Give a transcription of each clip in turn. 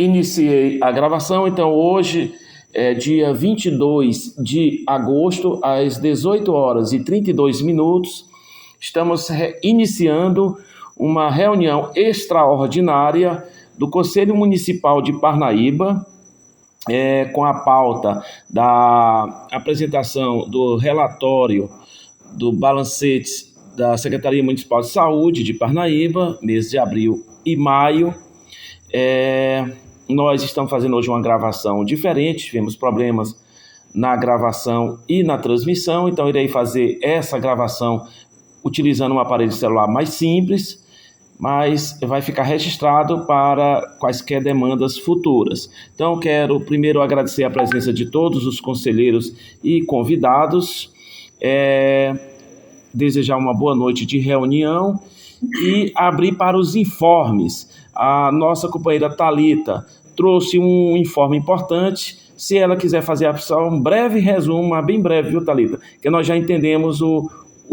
Iniciei a gravação, então hoje é dia 22 de agosto, às 18 horas e 32 minutos, estamos iniciando uma reunião extraordinária do Conselho Municipal de Parnaíba, com a pauta da apresentação do relatório do balancete da Secretaria Municipal de Saúde de Parnaíba, mês de abril e maio. Nós estamos fazendo hoje uma gravação diferente, tivemos problemas na gravação e na transmissão, então irei fazer essa gravação utilizando um aparelho celular mais simples, mas vai ficar registrado para quaisquer demandas futuras. Então, quero primeiro agradecer a presença de todos os conselheiros e convidados, desejar uma boa noite de reunião e abrir para os informes. A nossa companheira Thalita trouxe um informe importante. Se ela quiser fazer um breve resumo, bem breve, viu, Thalita? Que nós já entendemos o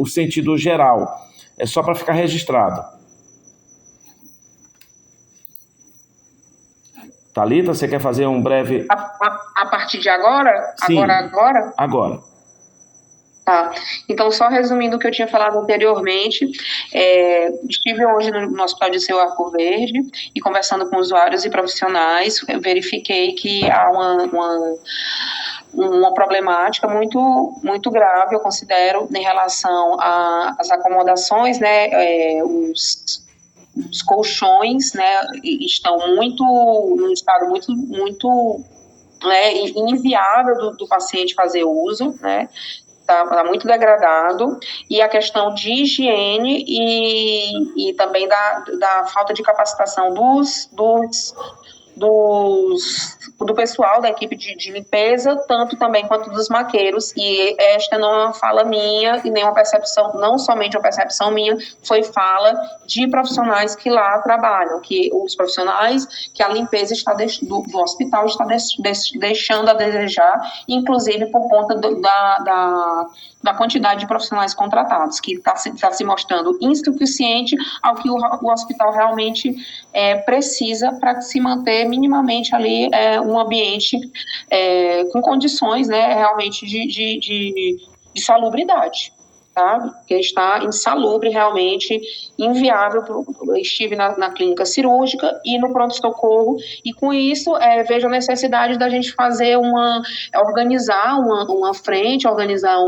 sentido geral. É só para ficar registrado. Thalita, você quer fazer um breve... A partir de agora? Sim, Agora. Tá. Então, só resumindo o que eu tinha falado anteriormente, estive hoje no Hospital de Seu Arco Verde e conversando com usuários e profissionais, eu verifiquei que há uma problemática muito, muito grave, eu considero, em relação às acomodações, né, os colchões, né, estão num estado muito inviável do paciente fazer uso, né. Está muito degradado, e a questão de higiene e também da falta de capacitação do pessoal da equipe de limpeza, tanto também quanto dos maqueiros, e esta não é uma fala minha e nem uma percepção, não somente uma percepção minha, foi fala de profissionais que lá trabalham, que os profissionais que a limpeza do hospital está deixando a desejar, inclusive por conta da quantidade de profissionais contratados, que está se mostrando insuficiente ao que o hospital realmente precisa para se manter minimamente ali um ambiente com condições, né, realmente de salubridade, tá? Porque está insalubre, realmente inviável. Estive na clínica cirúrgica e no pronto-socorro, e com isso vejo a necessidade da gente fazer organizar uma frente, organizar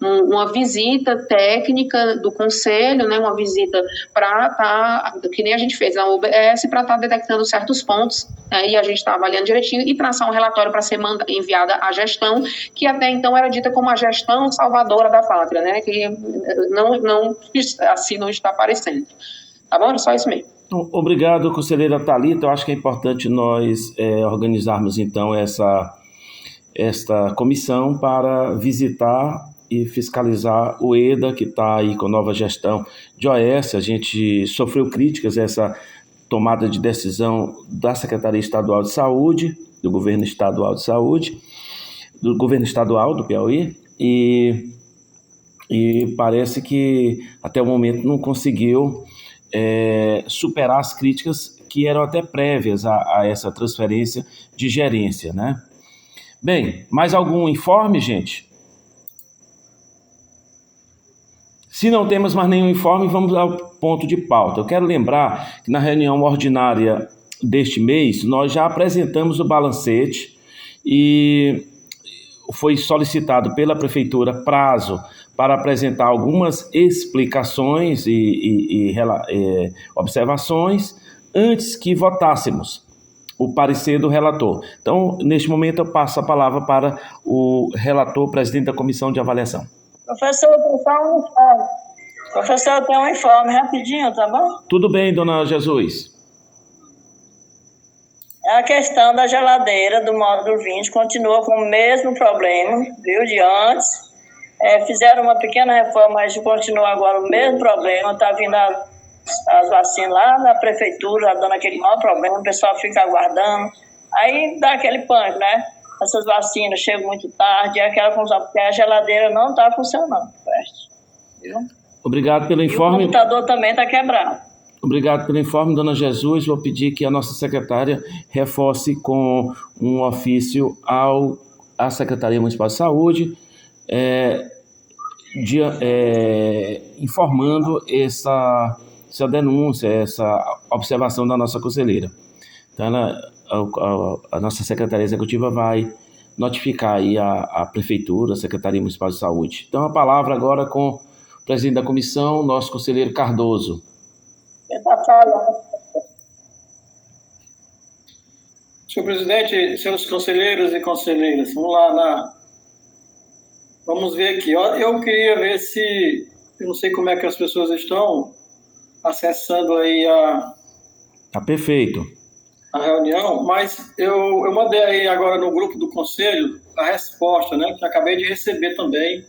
uma visita técnica do conselho, né, uma visita que nem a gente fez na UBS, para estar detectando certos pontos, e a gente está avaliando direitinho e traçar um relatório para ser enviada à gestão, que até então era dita como a gestão salvadora da pátria, né, que não assim não está aparecendo. Tá bom? Só isso mesmo. Obrigado, conselheira Thalita. Eu acho que é importante nós organizarmos, então, esta comissão para visitar e fiscalizar o EDA, que está aí com nova gestão de OS. A gente sofreu críticas a essa tomada de decisão da Secretaria Estadual de Saúde, do Governo Estadual de Saúde, do Governo Estadual do Piauí, e parece que até o momento não conseguiu superar as críticas que eram até prévias a essa transferência de gerência, né? Bem, mais algum informe, gente? Se não temos mais nenhum informe, vamos ao ponto de pauta. Eu quero lembrar que na reunião ordinária deste mês, nós já apresentamos o balancete e foi solicitado pela Prefeitura prazo para apresentar algumas explicações e observações antes que votássemos o parecer do relator. Então, neste momento, eu passo a palavra para o relator, presidente da Comissão de Avaliação. Professor, tem um informe rapidinho, tá bom? Tudo bem, dona Jesus. A questão da geladeira do módulo 20 continua com o mesmo problema, viu, de antes. Fizeram uma pequena reforma, mas continua agora o mesmo problema. Está vindo as vacinas lá na prefeitura, dando aquele maior problema, o pessoal fica aguardando. Aí dá aquele pânico, né? Essas vacinas chegam muito tarde, aquela confusão, porque a geladeira não está funcionando, viu? Obrigado pelo informe. E o computador também está quebrado. Obrigado pelo informe, dona Jesus. Vou pedir que a nossa secretária reforce com um ofício à Secretaria Municipal de Saúde, informando essa denúncia, essa observação da nossa conselheira. Então, a nossa Secretaria Executiva vai notificar aí a Prefeitura, a Secretaria Municipal de Saúde. Então, a palavra agora com o presidente da comissão, nosso conselheiro Cardoso. Quem está falando? Senhor presidente, senhores conselheiros e conselheiras, vamos lá, vamos ver aqui. Eu queria ver se, eu não sei como é que as pessoas estão acessando aí Tá perfeito. A reunião, mas eu mandei aí agora no grupo do conselho a resposta, né, que acabei de receber também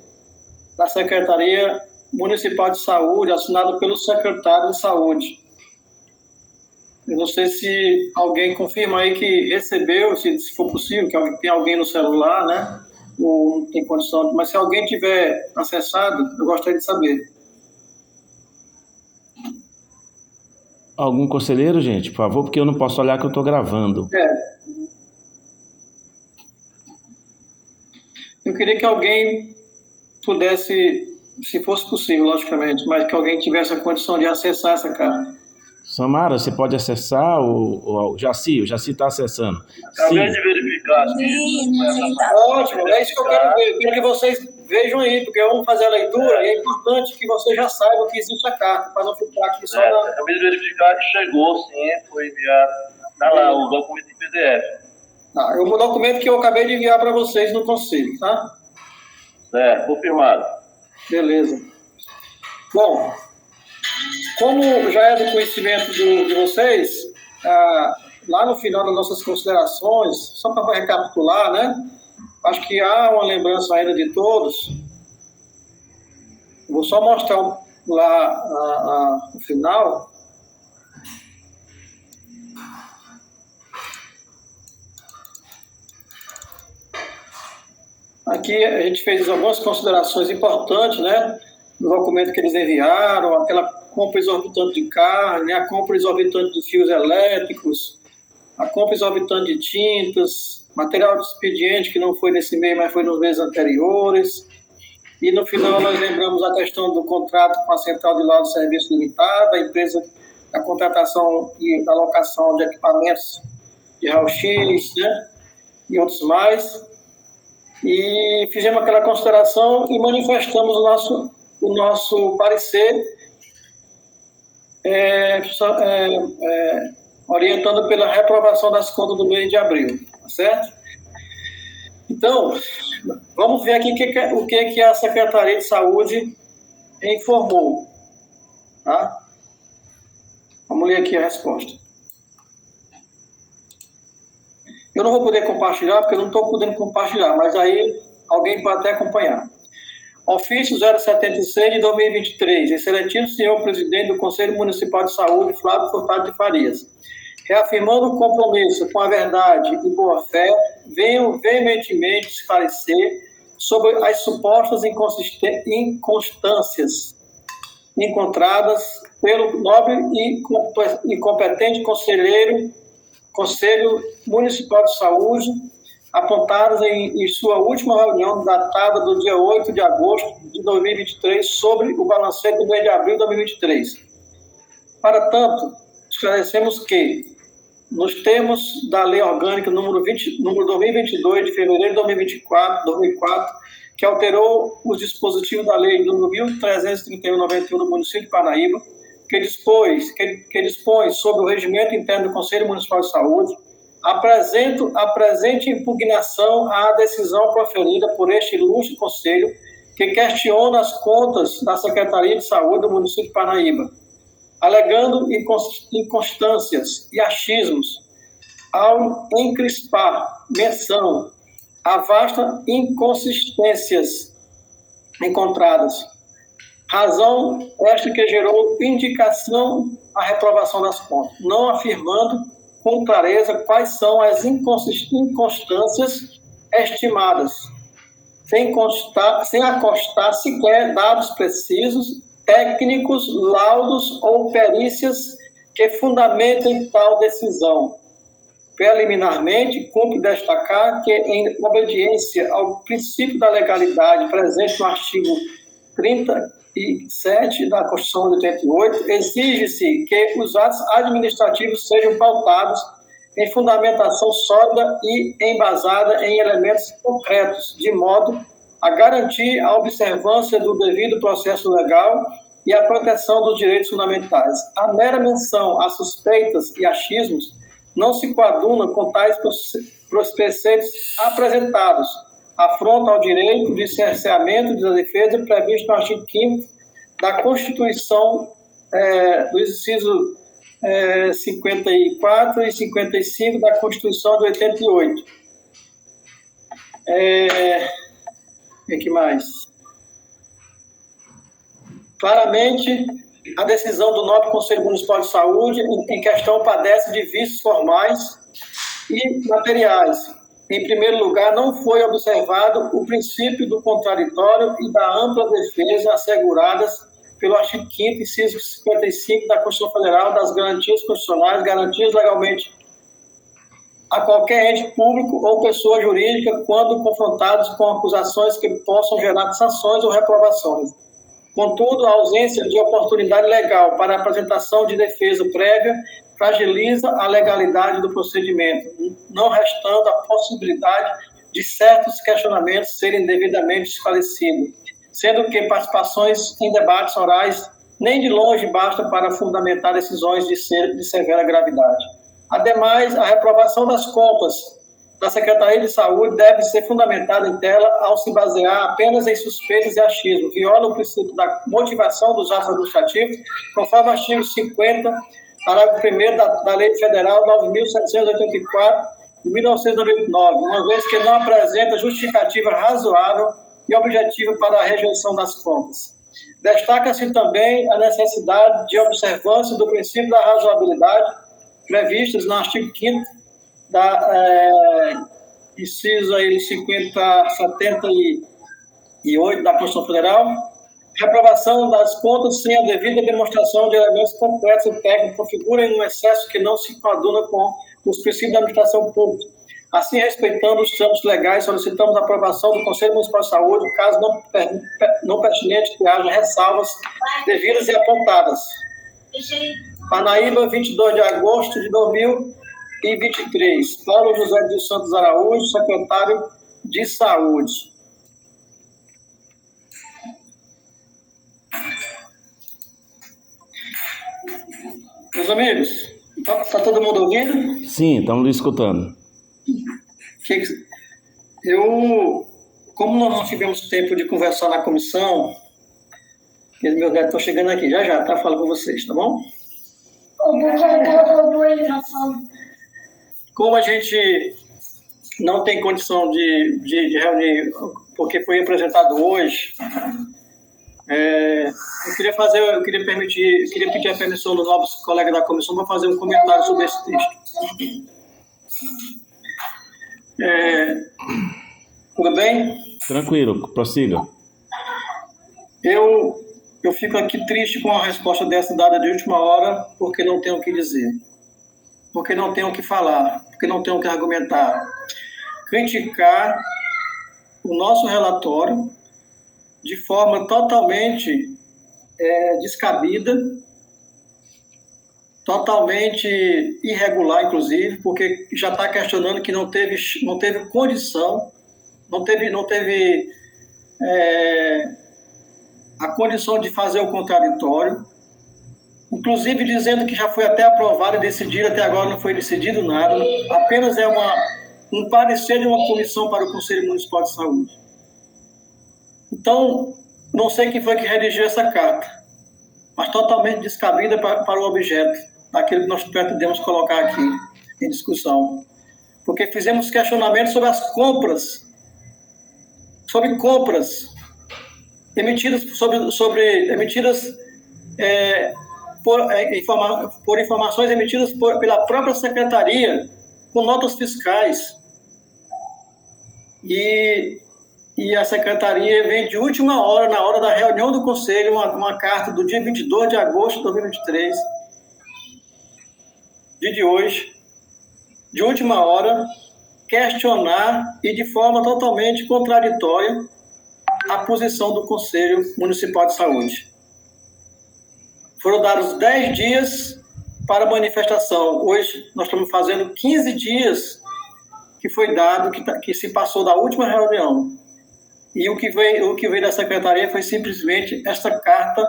da Secretaria Municipal de Saúde, assinado pelo secretário de Saúde. Eu não sei se alguém confirma aí que recebeu, se for possível, que tem alguém no celular, né? Ou não tem condição, mas se alguém tiver acessado, eu gostaria de saber. Algum conselheiro, gente, por favor, porque eu não posso olhar que eu estou gravando. Eu queria que alguém pudesse, se fosse possível, logicamente, mas que alguém tivesse a condição de acessar essa carta. Samara, você pode acessar o Jaci está acessando. Acabei de verificar. Ótimo, é isso que eu quero ver. Eu quero que vocês vejam aí, porque vamos fazer a leitura e é importante que vocês já saibam que existe a carta, para não ficar aqui só na... Acabei de verificar que chegou, sim, foi enviado. Está lá, o documento em PDF. É o documento que eu acabei de enviar para vocês no conselho, tá? Confirmado. Beleza. Bom, como já é do conhecimento de vocês, lá no final das nossas considerações, só para recapitular, né? Acho que há uma lembrança ainda de todos. Vou só mostrar lá no final. Aqui a gente fez algumas considerações importantes, né? No documento que eles enviaram, aquela compra exorbitante de carne, a compra exorbitante de fios elétricos, a compra exorbitante de tintas, material de expediente que não foi nesse mês, mas foi nos meses anteriores. E no final nós lembramos a questão do contrato com a Central de Laudo Serviço Limitado, a empresa da contratação e alocação de equipamentos de raio-x, né? E outros mais. E fizemos aquela consideração e manifestamos o nosso parecer, orientando pela reprovação das contas do mês de abril, tá certo? Então, vamos ver aqui o que a Secretaria de Saúde informou, tá? Vamos ler aqui a resposta. Eu não vou poder compartilhar, porque eu não estou podendo compartilhar, mas aí alguém pode até acompanhar. Ofício 076 de 2023. Excelentíssimo senhor presidente do Conselho Municipal de Saúde, Flávio Furtado de Farias. Reafirmando o compromisso com a verdade e boa-fé, venho veementemente esclarecer sobre as supostas inconstâncias encontradas pelo nobre e competente Conselho Municipal de Saúde, apontadas em sua última reunião datada do dia 8 de agosto de 2023 sobre o balancete do mês de abril de 2023. Para tanto, esclarecemos que, nos termos da Lei Orgânica número 2022 de fevereiro de 2004, que alterou os dispositivos da Lei número 1331/91 do município de Parnaíba, que dispõe sobre o regimento interno do Conselho Municipal de Saúde, apresento a presente impugnação à decisão proferida por este ilustre Conselho, que questiona as contas da Secretaria de Saúde do município de Parnaíba, alegando inconstâncias e achismos ao encrispar menção a vastas inconsistências encontradas. Razão esta que gerou indicação à reprovação das contas, não afirmando com clareza quais são as inconstâncias estimadas, sem acostar sequer dados precisos, técnicos, laudos ou perícias que fundamentem tal decisão. Preliminarmente, cumpre destacar que, em obediência ao princípio da legalidade presente no artigo 37 da Constituição de 88, exige-se que os atos administrativos sejam pautados em fundamentação sólida e embasada em elementos concretos, de modo a garantir a observância do devido processo legal e a proteção dos direitos fundamentais. A mera menção a suspeitas e achismos não se coaduna com tais preceitos apresentados, afronta ao direito de cerceamento da defesa previsto no artigo 5º da Constituição, do inciso 54 e 55 da Constituição de 88. O que mais? Claramente, a decisão do nobre Conselho Municipal de Saúde em questão padece de vícios formais e materiais. Em primeiro lugar, não foi observado o princípio do contraditório e da ampla defesa asseguradas pelo artigo 5º, inciso 55 da Constituição Federal, das garantias constitucionais, garantias legalmente a qualquer ente público ou pessoa jurídica quando confrontados com acusações que possam gerar sanções ou reprovações. Contudo, a ausência de oportunidade legal para a apresentação de defesa prévia fragiliza a legalidade do procedimento, não restando a possibilidade de certos questionamentos serem devidamente esclarecidos, sendo que participações em debates orais nem de longe basta para fundamentar decisões de severa gravidade. Ademais, a reprovação das contas da Secretaria de Saúde deve ser fundamentada em tela ao se basear apenas em suspeitas e achismo. Viola o princípio da motivação dos atos administrativos, conforme o artigo 50, parágrafo 1º da Lei Federal 9.784, de 1999, uma vez que não apresenta justificativa razoável e objetiva para a rejeição das contas. Destaca-se também a necessidade de observância do princípio da razoabilidade previstas no artigo 5º da inciso 78 da Constituição Federal. Reprovação das contas sem a devida demonstração de elementos concretos e técnicos configura um excesso que não se coaduna com os princípios da administração pública. Assim, respeitando os trâmites legais, solicitamos a aprovação do Conselho Municipal de Saúde, caso não pertinente que haja ressalvas devidas e apontadas. Parnaíba, 22 de agosto de 2023. Paulo José dos Santos Araújo, secretário de Saúde. Meus amigos, está todo mundo ouvindo? Sim, estamos lhe escutando. Como nós não tivemos tempo de conversar na comissão, meus netos estão chegando aqui, já, tá? Falo com vocês, tá bom? Como a gente não tem condição de reunir, porque foi apresentado hoje, eu queria pedir a permissão dos novos colegas da comissão para fazer um comentário sobre esse texto. Tudo bem? Tranquilo, prossiga. Eu fico aqui triste com a resposta dessa dada de última hora, porque não tenho o que dizer, porque não tenho o que falar, porque não tenho o que argumentar. Criticar o nosso relatório de forma totalmente descabida, totalmente irregular, inclusive, porque já está questionando que não teve condição, não teve a condição de fazer o contraditório, inclusive dizendo que já foi até aprovado e decidido, até agora não foi decidido nada, apenas um parecer de uma comissão para o Conselho Municipal de Saúde. Então, não sei quem foi que redigiu essa carta, mas totalmente descabida para o objeto daquilo que nós pretendemos colocar aqui em discussão. Porque fizemos questionamentos sobre as compras, emitidas por informações emitidas pela própria Secretaria, com notas fiscais. E a Secretaria vem de última hora, na hora da reunião do Conselho, uma carta do dia 22 de agosto de 2023, dia de hoje, de última hora, questionar e de forma totalmente contraditória a posição do Conselho Municipal de Saúde. Foram dados 10 dias para a manifestação. Hoje nós estamos fazendo 15 dias que foi dado, que se passou da última reunião. E o que veio da Secretaria foi simplesmente esta carta,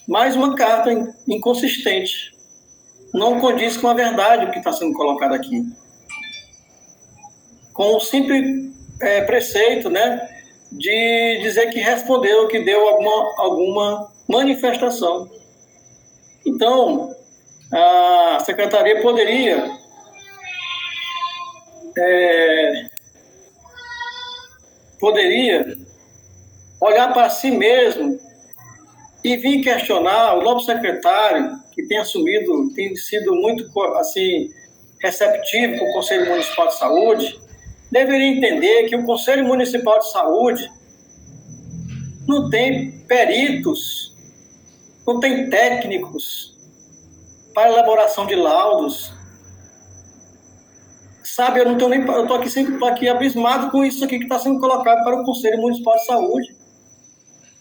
mais uma carta inconsistente. Não condiz com a verdade que está sendo colocada aqui. Com o simples preceito, né, de dizer que respondeu, que deu alguma manifestação. Então, a Secretaria poderia olhar para si mesmo e vir questionar o novo secretário, que tem sido muito assim, receptivo com o Conselho Municipal de Saúde, deveria entender que o Conselho Municipal de Saúde não tem peritos, não tem técnicos para elaboração de laudos. Sabe, eu estou aqui abismado com isso aqui que está sendo colocado para o Conselho Municipal de Saúde.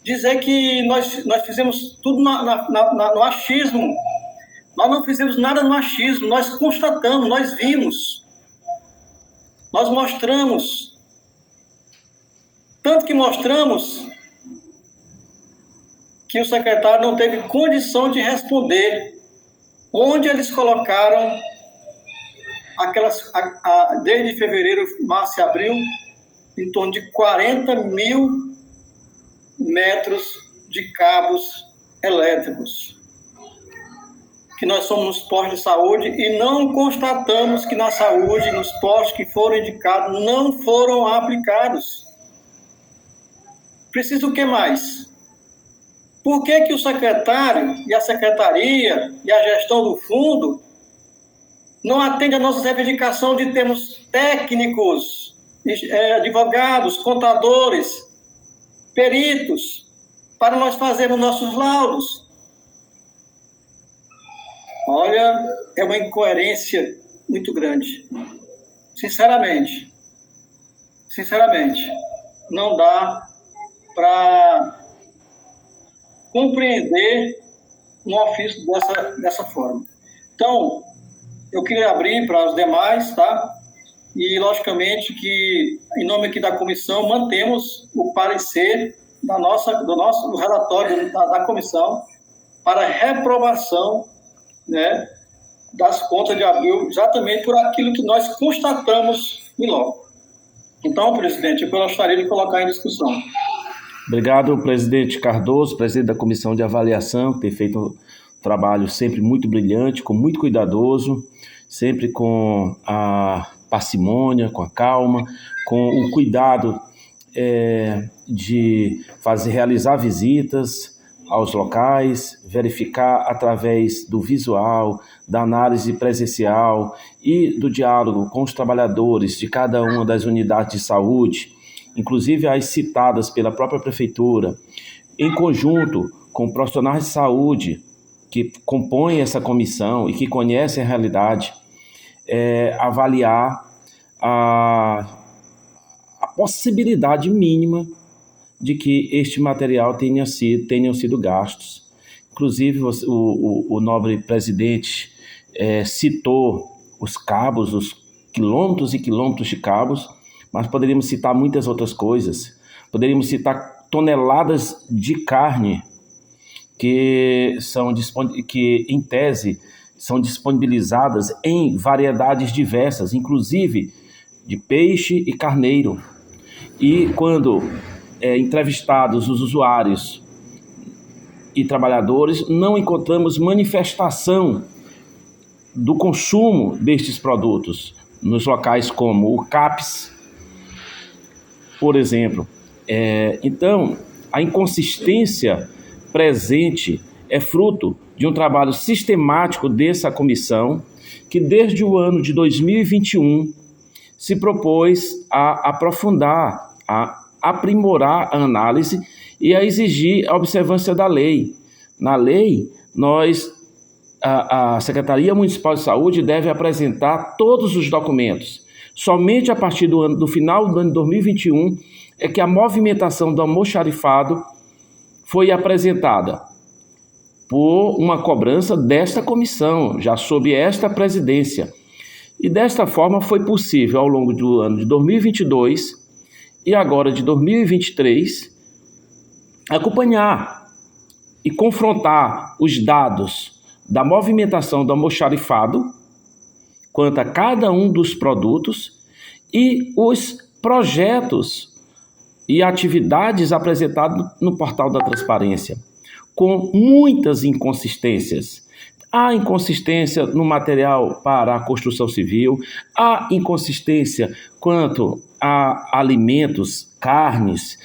Dizer que nós fizemos tudo no achismo. Nós não fizemos nada no achismo, nós constatamos, nós vimos. Nós mostramos. Tanto que mostramos que o secretário não teve condição de responder onde eles colocaram desde fevereiro, março e abril, em torno de 40 mil metros de cabos elétricos, que nós somos nos postos de saúde e não constatamos que na saúde, nos postos que foram indicados, não foram aplicados. Precisa o que mais? Por que o secretário e a secretaria e a gestão do fundo não atendem a nossa reivindicação de termos técnicos, advogados, contadores, peritos, para nós fazermos nossos laudos? Olha, é uma incoerência muito grande. Sinceramente, não dá para compreender um ofício dessa forma. Então, eu queria abrir para os demais, tá? E, logicamente, que, em nome aqui da comissão, mantemos o parecer do nosso relatório da comissão para reprovação, né, das contas de abril, exatamente por aquilo que nós constatamos em loco. Então, presidente, eu gostaria de colocar em discussão. Obrigado, presidente Cardoso, presidente da Comissão de Avaliação, que tem feito um trabalho sempre muito brilhante, muito cuidadoso, sempre com a parcimônia, com a calma, com o cuidado de realizar visitas aos locais, verificar através do visual, da análise presencial e do diálogo com os trabalhadores de cada uma das unidades de saúde, inclusive as citadas pela própria prefeitura, em conjunto com profissionais de saúde que compõem essa comissão e que conhecem a realidade, avaliar a possibilidade mínima de que este material tenham sido gastos. Inclusive, o nobre presidente citou os cabos, os quilômetros e quilômetros de cabos, mas poderíamos citar muitas outras coisas. Poderíamos citar toneladas de carne que, em tese, são disponibilizadas em variedades diversas, inclusive de peixe e carneiro. E quando entrevistados os usuários e trabalhadores, não encontramos manifestação do consumo destes produtos nos locais como o CAPS, por exemplo. Então, a inconsistência presente é fruto de um trabalho sistemático dessa comissão, que desde o ano de 2021 se propôs a aprofundar, a aprimorar a análise e a exigir a observância da lei. Na lei, nós a Secretaria Municipal de Saúde deve apresentar todos os documentos. Somente a partir do final do ano de 2021 é que a movimentação do almoxarifado foi apresentada por uma cobrança desta comissão, já sob esta presidência. E desta forma foi possível, ao longo do ano de 2022 e agora de 2023, acompanhar e confrontar os dados da movimentação do almoxarifado quanto a cada um dos produtos e os projetos e atividades apresentados no portal da transparência, com muitas inconsistências. Há inconsistência no material para a construção civil, há inconsistência quanto a alimentos, carnes,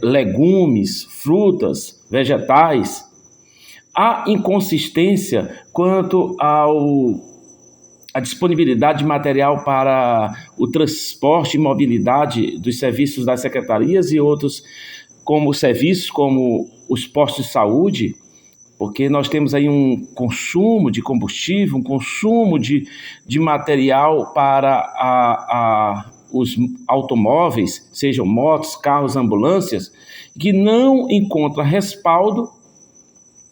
legumes, frutas, vegetais. Há inconsistência quanto à disponibilidade de material para o transporte e mobilidade dos serviços das secretarias e outros serviços como os postos de saúde, porque nós temos aí um consumo de combustível, um consumo de material para os automóveis, sejam motos, carros, ambulâncias, que não encontra respaldo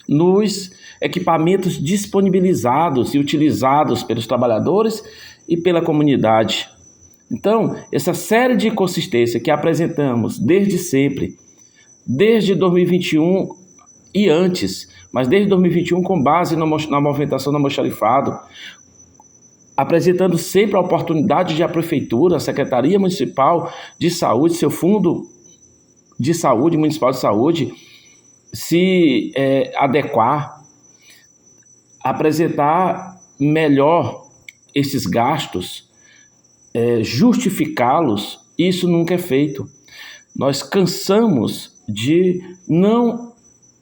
nos equipamentos disponibilizados e utilizados pelos trabalhadores e pela comunidade. Então, essa série de inconsistências que apresentamos desde sempre, desde 2021 e antes, mas desde 2021 com base na movimentação do almoxarifado, apresentando sempre a oportunidade de a Prefeitura, a Secretaria Municipal de Saúde, seu Fundo de Saúde, Municipal de Saúde, se adequar, apresentar melhor esses gastos, justificá-los. Isso nunca é feito. Nós cansamos de não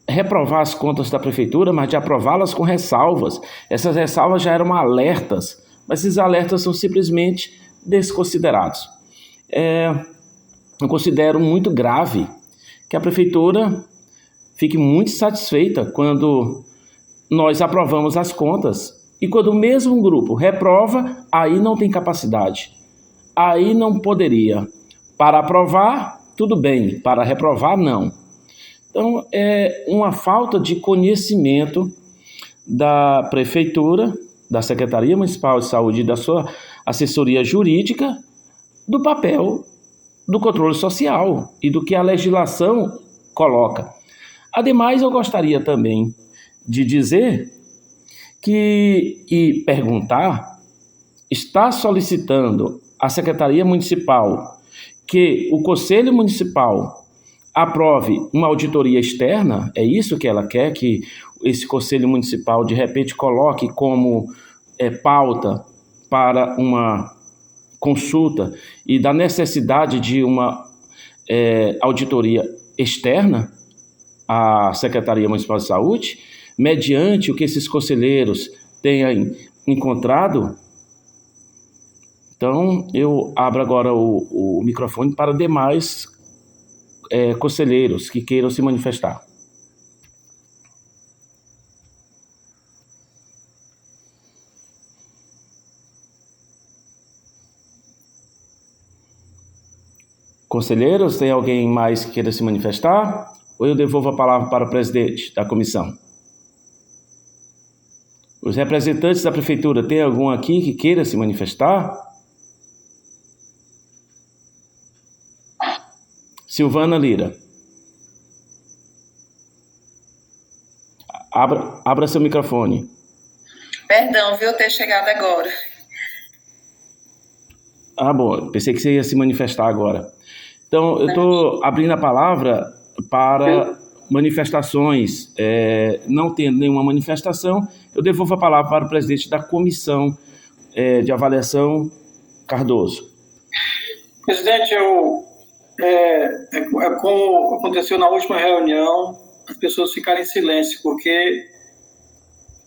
reprovar as contas da Prefeitura, mas de aprová-las com ressalvas. Essas ressalvas já eram alertas, mas esses alertas são simplesmente desconsiderados. Eu considero muito grave que a Prefeitura fique muito satisfeita quando nós aprovamos as contas e quando o mesmo grupo reprova, aí não tem capacidade, aí não poderia. Para aprovar, tudo bem, para reprovar, não. Então, é uma falta de conhecimento da Prefeitura, da Secretaria Municipal de Saúde e da sua assessoria jurídica do papel do controle social e do que a legislação coloca. Ademais, eu gostaria também de dizer e perguntar, está solicitando à Secretaria Municipal que o Conselho Municipal aprove uma auditoria externa? É isso que ela quer, que esse Conselho Municipal de repente coloque como pauta para uma consulta e da necessidade de uma auditoria externa à Secretaria Municipal de Saúde, mediante o que esses conselheiros tenham encontrado? Então, eu abro agora o microfone para demais conselheiros que queiram se manifestar. Conselheiros, tem alguém mais que queira se manifestar? Ou eu devolvo a palavra para o presidente da comissão? Os representantes da Prefeitura, tem algum aqui que queira se manifestar? Silvana Lira. Abra seu microfone. Perdão, viu, ter chegado agora. Bom, pensei que você ia se manifestar agora. Então, eu estou abrindo a palavra para manifestações. Não tendo nenhuma manifestação, eu devolvo a palavra para o presidente da comissão de avaliação, Cardoso. Presidente, como aconteceu na última reunião, as pessoas ficaram em silêncio, porque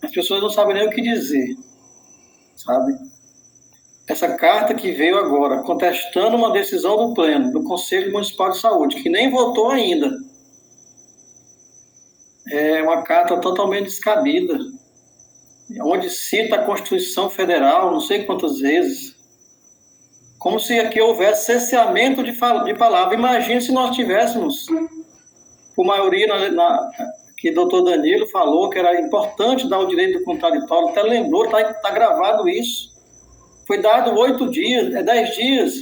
as pessoas não sabem nem o que dizer, sabe? Essa carta que veio agora, contestando uma decisão do Pleno, do Conselho Municipal de Saúde, que nem votou ainda, é uma carta totalmente descabida. onde cita a Constituição Federal, não sei quantas vezes, como se aqui houvesse cerceamento de palavra. Imagine se nós tivéssemos, por maioria, que o doutor Danilo falou que era importante dar o direito do contraditório, até lembrou, está gravado isso. Foi dado 8 dias, 10 dias,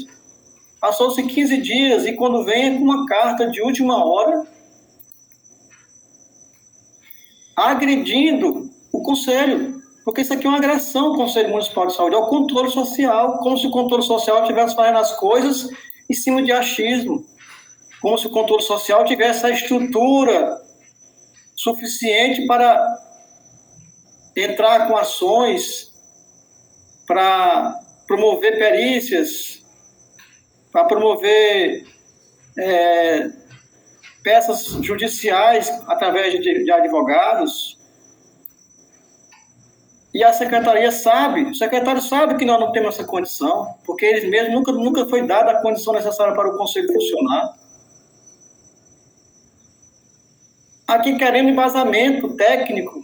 passou-se 15 dias, e quando vem com uma carta de última hora, agredindo o Conselho, porque isso aqui é uma agressão ao Conselho Municipal de Saúde, ao controle social, como se o controle social estivesse fazendo as coisas em cima de achismo, como se o controle social tivesse a estrutura suficiente para entrar com ações, para promover perícias, para promover peças judiciais através de advogados. E a secretaria sabe, o secretário sabe que nós não temos essa condição, porque eles mesmos nunca foi dada a condição necessária para o conselho funcionar. Aqui querendo embasamento técnico,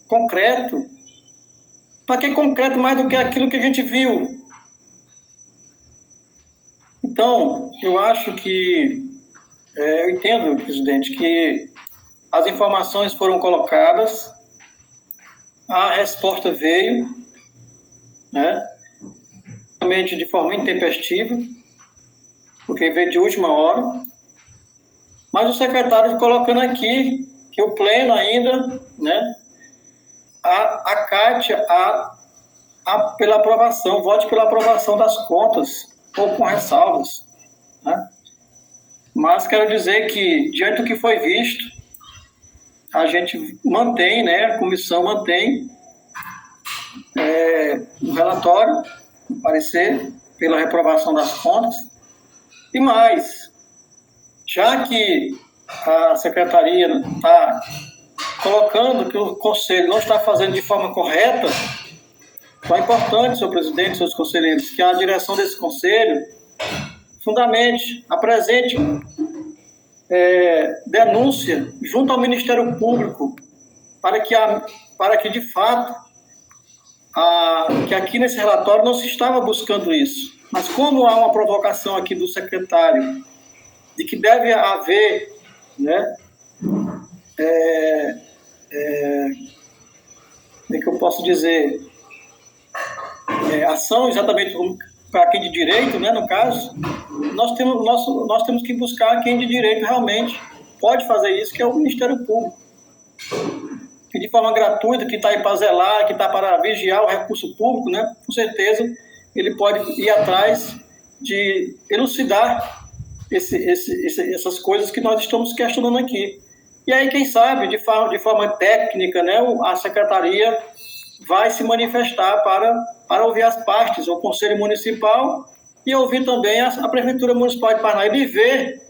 concreto. Para que concreto mais do que aquilo que a gente viu? Então, eu acho que, eu entendo, presidente, que as informações foram colocadas, a resposta veio, né, realmente de forma intempestiva, porque veio de última hora, mas o secretário colocando aqui que o pleno ainda, né, acate pela aprovação, vote pela aprovação das contas, ou com ressalvas, né? Mas quero dizer que, diante do que foi visto, a gente mantém, né, a comissão mantém o relatório, o parecer, pela reprovação das contas, e mais, já que a secretaria está colocando que o conselho não está fazendo de forma correta, então é importante, senhor presidente, seus conselheiros, que a direção desse conselho fundamente, apresente denúncia junto ao Ministério Público para que de fato, que aqui nesse relatório não se estava buscando isso. Mas como há uma provocação aqui do secretário de que deve haver, né, como é que eu posso dizer, ação exatamente para quem de direito, né, no caso, nós temos que buscar quem de direito realmente pode fazer isso, que é o Ministério Público, que de forma gratuita, que está aí para zelar, que está para vigiar o recurso público, né, com certeza ele pode ir atrás de elucidar essas coisas que nós estamos questionando aqui. E aí, quem sabe, de forma técnica, né, a secretaria vai se manifestar para ouvir as partes, o Conselho Municipal, e ouvir também a Prefeitura Municipal de Parnaíba e ver,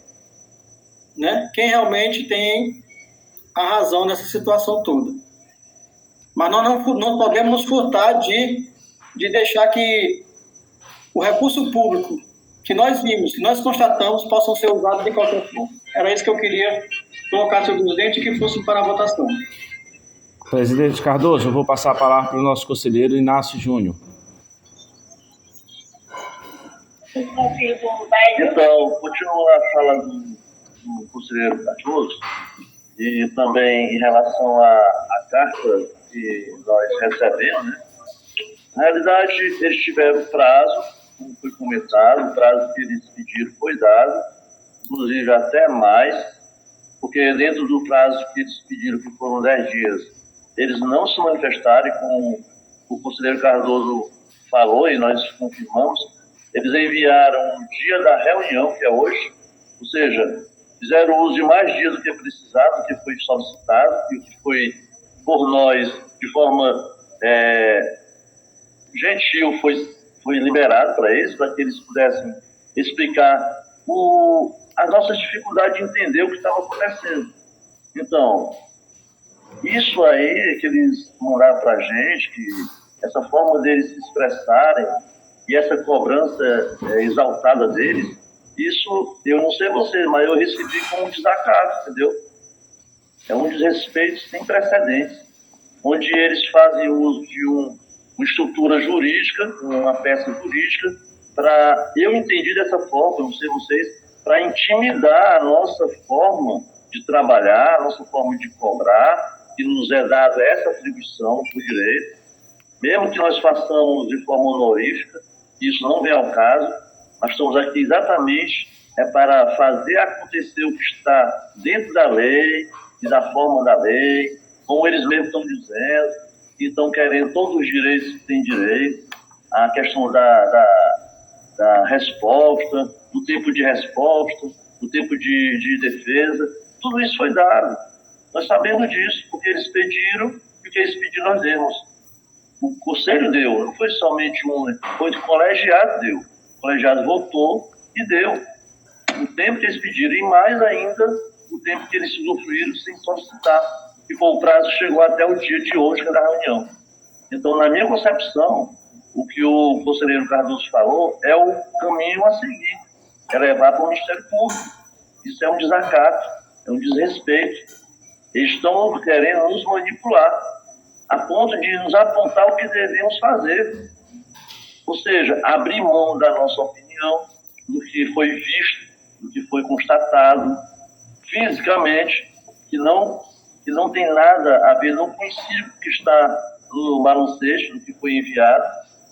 né, quem realmente tem a razão nessa situação toda. Mas nós não podemos nos furtar de deixar que o recurso público que nós vimos, que nós constatamos, possam ser usados de qualquer forma. Era isso que eu queria colocar, senhor presidente, e que fosse para a votação. Presidente Cardoso, eu vou passar a palavra para o nosso conselheiro Inácio Júnior. Então, continua a fala do conselheiro Cardoso, e também em relação à carta que nós recebemos, né? Na realidade, eles tiveram prazo, como foi comentado, o prazo que eles pediram foi dado, inclusive até mais, porque dentro do prazo que eles pediram, que foram 10 dias, eles não se manifestaram, e como o conselheiro Cardoso falou, e nós confirmamos, eles enviaram no dia da reunião, que é hoje, ou seja, fizeram uso de mais dias do que precisava, do que foi solicitado, e o que foi por nós, de forma gentil, foi liberado para eles, para que eles pudessem explicar a nossa dificuldade de entender o que estava acontecendo. Então, isso aí que eles mandaram para a gente, que essa forma deles se expressarem e essa cobrança exaltada deles, isso, eu não sei você, mas eu recebi como um desacato, entendeu? É um desrespeito sem precedentes. onde eles fazem uso de uma estrutura jurídica, uma peça jurídica, eu entendi dessa forma, não sei vocês, para intimidar a nossa forma de trabalhar, a nossa forma de cobrar, que nos é dada essa atribuição por direito, mesmo que nós façamos de forma honorífica, isso não vem ao caso, nós estamos aqui exatamente para fazer acontecer o que está dentro da lei e da forma da lei, como eles mesmos estão dizendo, que estão querendo todos os direitos que têm direito, a questão da resposta, do tempo de resposta, do tempo de defesa, tudo isso foi dado. Nós sabemos disso, porque eles pediram e o que eles pediram nós demos. O Conselho deu, não foi somente foi o colegiado deu. O colegiado votou e deu. O tempo que eles pediram e mais ainda o tempo que eles usufruíram sem solicitar. E o prazo chegou até o dia de hoje, que é da reunião. Então, na minha concepção, o que o conselheiro Cardoso falou é o caminho a seguir, é levar para o Ministério Público. Isso é um desacato, é um desrespeito. Eles estão querendo nos manipular, a ponto de nos apontar o que devemos fazer. Ou seja, abrir mão da nossa opinião, do que foi visto, do que foi constatado fisicamente, que não tem nada a ver, não coincide com o que está no balancete, do que foi enviado,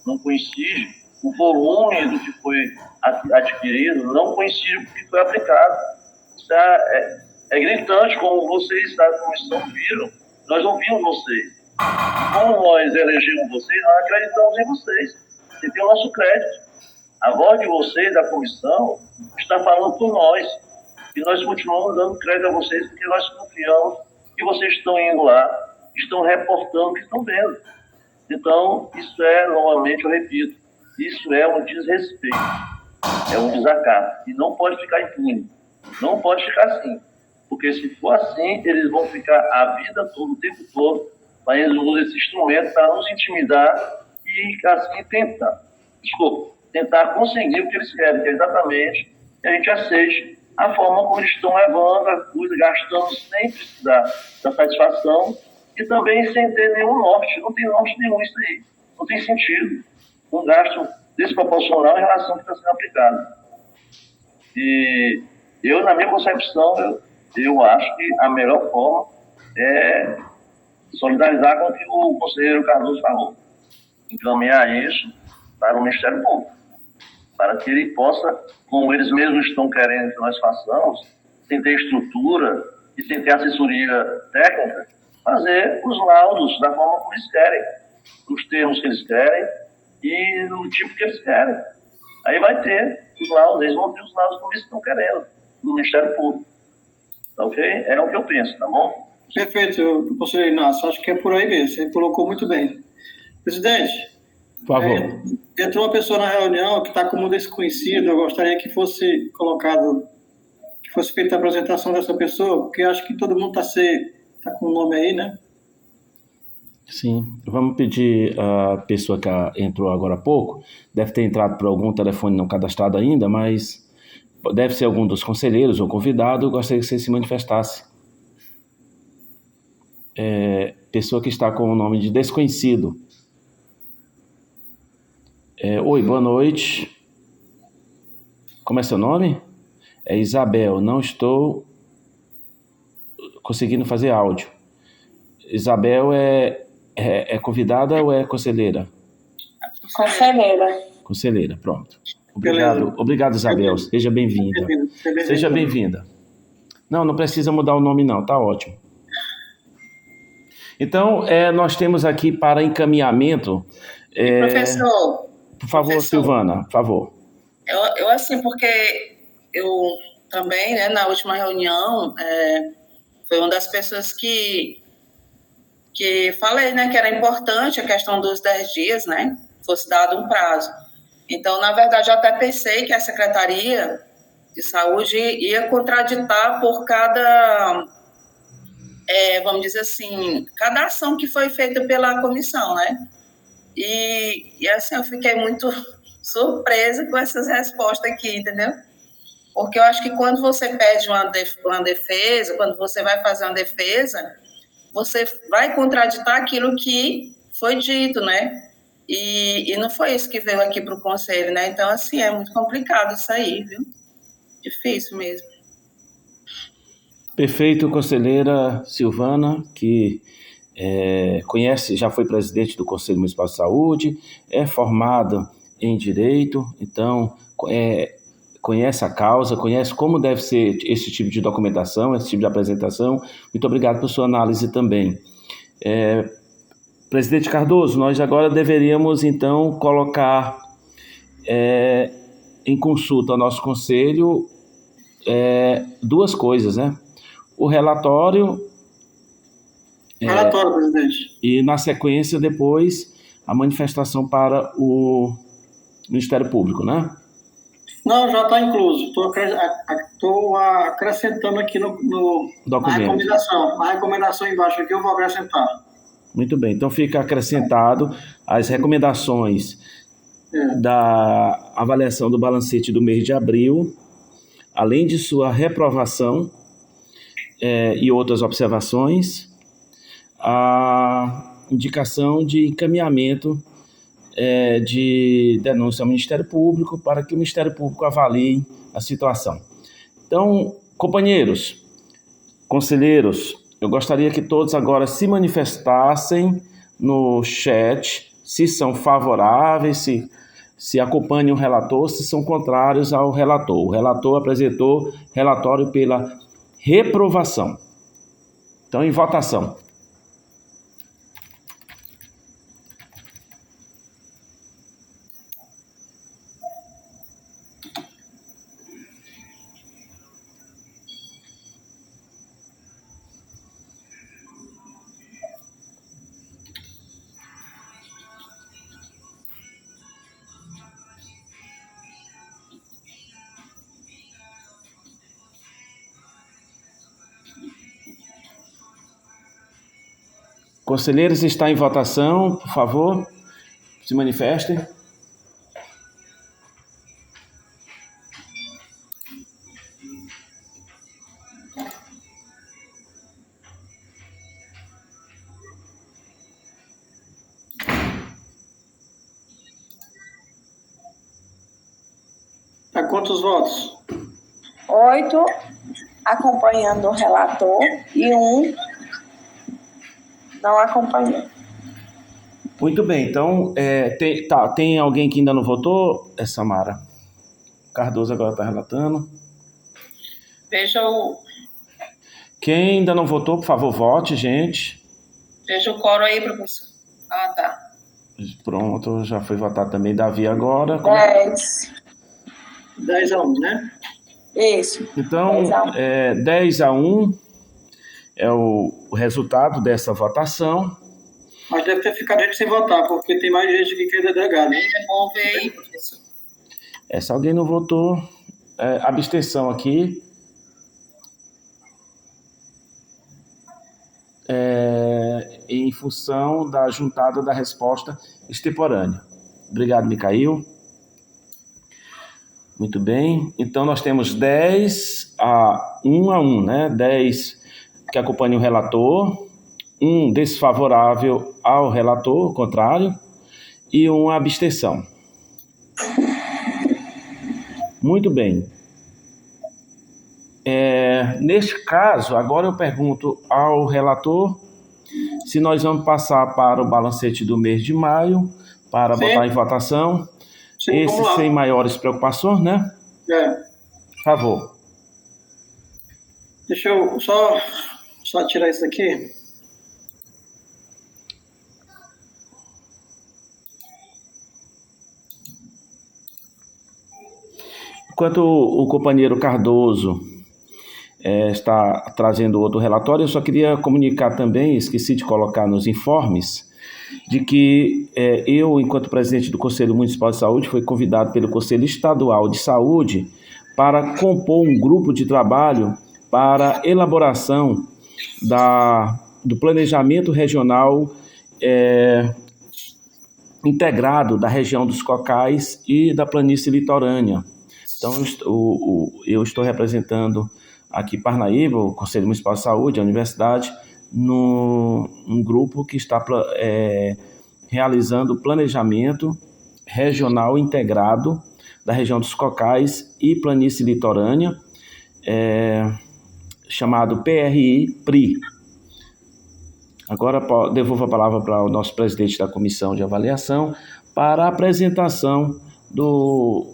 não coincide, o volume do que foi adquirido não coincide com o que foi aplicado. Isso é gritante, como vocês da comissão viram, nós ouvimos vocês. Como nós elegemos vocês, nós acreditamos em vocês. Você tem o nosso crédito. A voz de vocês, da comissão, está falando por nós. E nós continuamos dando crédito a vocês, porque nós confiamos que vocês estão indo lá, estão reportando o que estão vendo. Então, isso novamente, eu repito, isso é um desrespeito, é um desacato. E não pode ficar impune. Não pode ficar assim. Porque se for assim, eles vão ficar a vida toda, o tempo todo, mas eles usam esse instrumento para nos intimidar e assim tentar conseguir o que eles querem, que é exatamente que a gente aceite a forma como eles estão levando a coisa, gastando sem precisar da satisfação e também sem ter nenhum norte. Não tem norte nenhum isso aí. Não tem sentido. Um gasto desproporcional em relação ao que está sendo aplicado. E eu, na minha concepção, eu acho que a melhor forma é solidarizar com o que o conselheiro Cardoso falou. Encaminhar isso para o Ministério Público, para que ele possa, como eles mesmos estão querendo que nós façamos, sem ter estrutura e sem ter assessoria técnica, fazer os laudos da forma como eles querem, nos termos que eles querem e no tipo que eles querem. Aí vai ter os laudos, eles vão ter os laudos como eles estão querendo, no Ministério Público. Tá ok? É o que eu penso, tá bom? Perfeito, conselheiro Inácio. Acho que é por aí mesmo. Você colocou muito bem. Presidente, por favor. Entrou uma pessoa na reunião que está como desconhecido. Eu gostaria que fosse feita a apresentação dessa pessoa, porque acho que todo mundo está com o nome aí, né? Sim. Vamos pedir a pessoa que entrou agora há pouco, deve ter entrado por algum telefone não cadastrado ainda, mas deve ser algum dos conselheiros ou convidado. Eu gostaria que você se manifestasse. Pessoa que está com o nome de desconhecido. Oi, boa noite. Como é seu nome? É Isabel. Não estou conseguindo fazer áudio. Isabel é convidada ou é conselheira? Conselheira. Conselheira, pronto. Obrigado, Isabel. Seja bem-vinda. Seja bem-vinda. Não precisa mudar o nome não, tá ótimo. Então, nós temos aqui para encaminhamento... Professor... Por favor, Silvana, por favor. Eu assim, porque eu também, né, na última reunião, foi uma das pessoas que falei, né, que era importante a questão dos 10 dias, né, fosse dado um prazo. Então, na verdade, eu até pensei que a Secretaria de Saúde ia contraditar por cada, vamos dizer assim, cada ação que foi feita pela comissão, né? E assim, eu fiquei muito surpresa com essas respostas aqui, entendeu? Porque eu acho que quando você pede uma defesa, quando você vai fazer uma defesa, você vai contraditar aquilo que foi dito, né? E não foi isso que veio aqui para o conselho, né? Então, assim, é muito complicado isso aí, viu? Difícil mesmo. Perfeito, conselheira Silvana, que conhece, já foi presidente do Conselho Municipal de Saúde, é formada em Direito, então conhece a causa, conhece como deve ser esse tipo de documentação, esse tipo de apresentação. Muito obrigado por sua análise também. Presidente Cardoso, nós agora deveríamos, então, colocar em consulta ao nosso Conselho duas coisas, né? O relatório... Relatório, presidente. E, na sequência, depois, a manifestação para o Ministério Público, né? Não, já está incluso. Estou acrescentando aqui no documento. Na recomendação embaixo aqui eu vou acrescentar. Muito bem, então fica acrescentado as recomendações da avaliação do balancete do mês de abril, além de sua reprovação e outras observações, a indicação de encaminhamento de denúncia ao Ministério Público para que o Ministério Público avalie a situação. Então, companheiros, conselheiros, eu gostaria que todos agora se manifestassem no chat, se são favoráveis, se acompanham o relator, se são contrários ao relator. O relator apresentou relatório pela reprovação. Então, em votação. Conselheiros, está em votação, por favor, se manifestem. Tá quantos votos? 8 acompanhando o relator e 1 não acompanhou. Muito bem, então, tem alguém que ainda não votou? Samara. Cardoso agora está relatando. Veja o Quem ainda não votou, por favor, vote, gente. Veja o coro aí, professor. Ah, tá. Pronto, já foi votado também Davi agora. 10. 10-1, né? Isso. Então, 10-1 é o resultado dessa votação. Mas deve ter ficado gente sem votar, porque tem mais gente aqui que é delegado. É bom ver aí, professor. Se alguém não votou, abstenção aqui. Em função da juntada da resposta extemporânea. Obrigado, Micael. Muito bem. Então, nós temos 10-1, né? 10 que acompanham o relator, 1 desfavorável ao relator, contrário, e 1 abstenção. Muito bem. Neste caso, agora eu pergunto ao relator se nós vamos passar para o balancete do mês de maio, para botar em votação. Sim, Esse sem maiores preocupações, né? Por favor. Deixa eu só tirar isso aqui. Enquanto o companheiro Cardoso está trazendo outro relatório, eu só queria comunicar também, esqueci de colocar nos informes, de que eu, enquanto presidente do Conselho Municipal de Saúde, fui convidado pelo Conselho Estadual de Saúde para compor um grupo de trabalho para elaboração do planejamento regional integrado da região dos Cocais e da planície litorânea. Então, eu estou representando aqui Parnaíba, o Conselho Municipal de Saúde, a Universidade, num grupo que está realizando planejamento regional integrado da região dos Cocais e Planície Litorânea, chamado PRI-PRI. Agora devolvo a palavra para o nosso presidente da comissão de avaliação para a apresentação do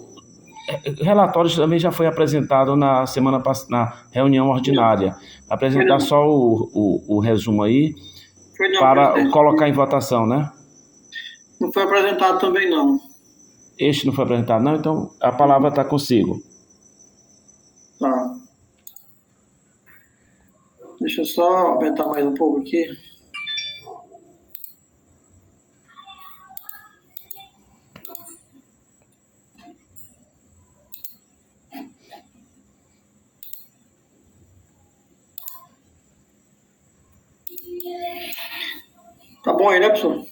relatório. Também já foi apresentado na semana passada, na reunião ordinária. Apresentar só o resumo aí para colocar em votação, né? Não foi apresentado também, não. Este não foi apresentado, não? Então a palavra está consigo. Tá. Deixa eu só aumentar mais um pouco aqui. Tá bom aí, né, pessoal?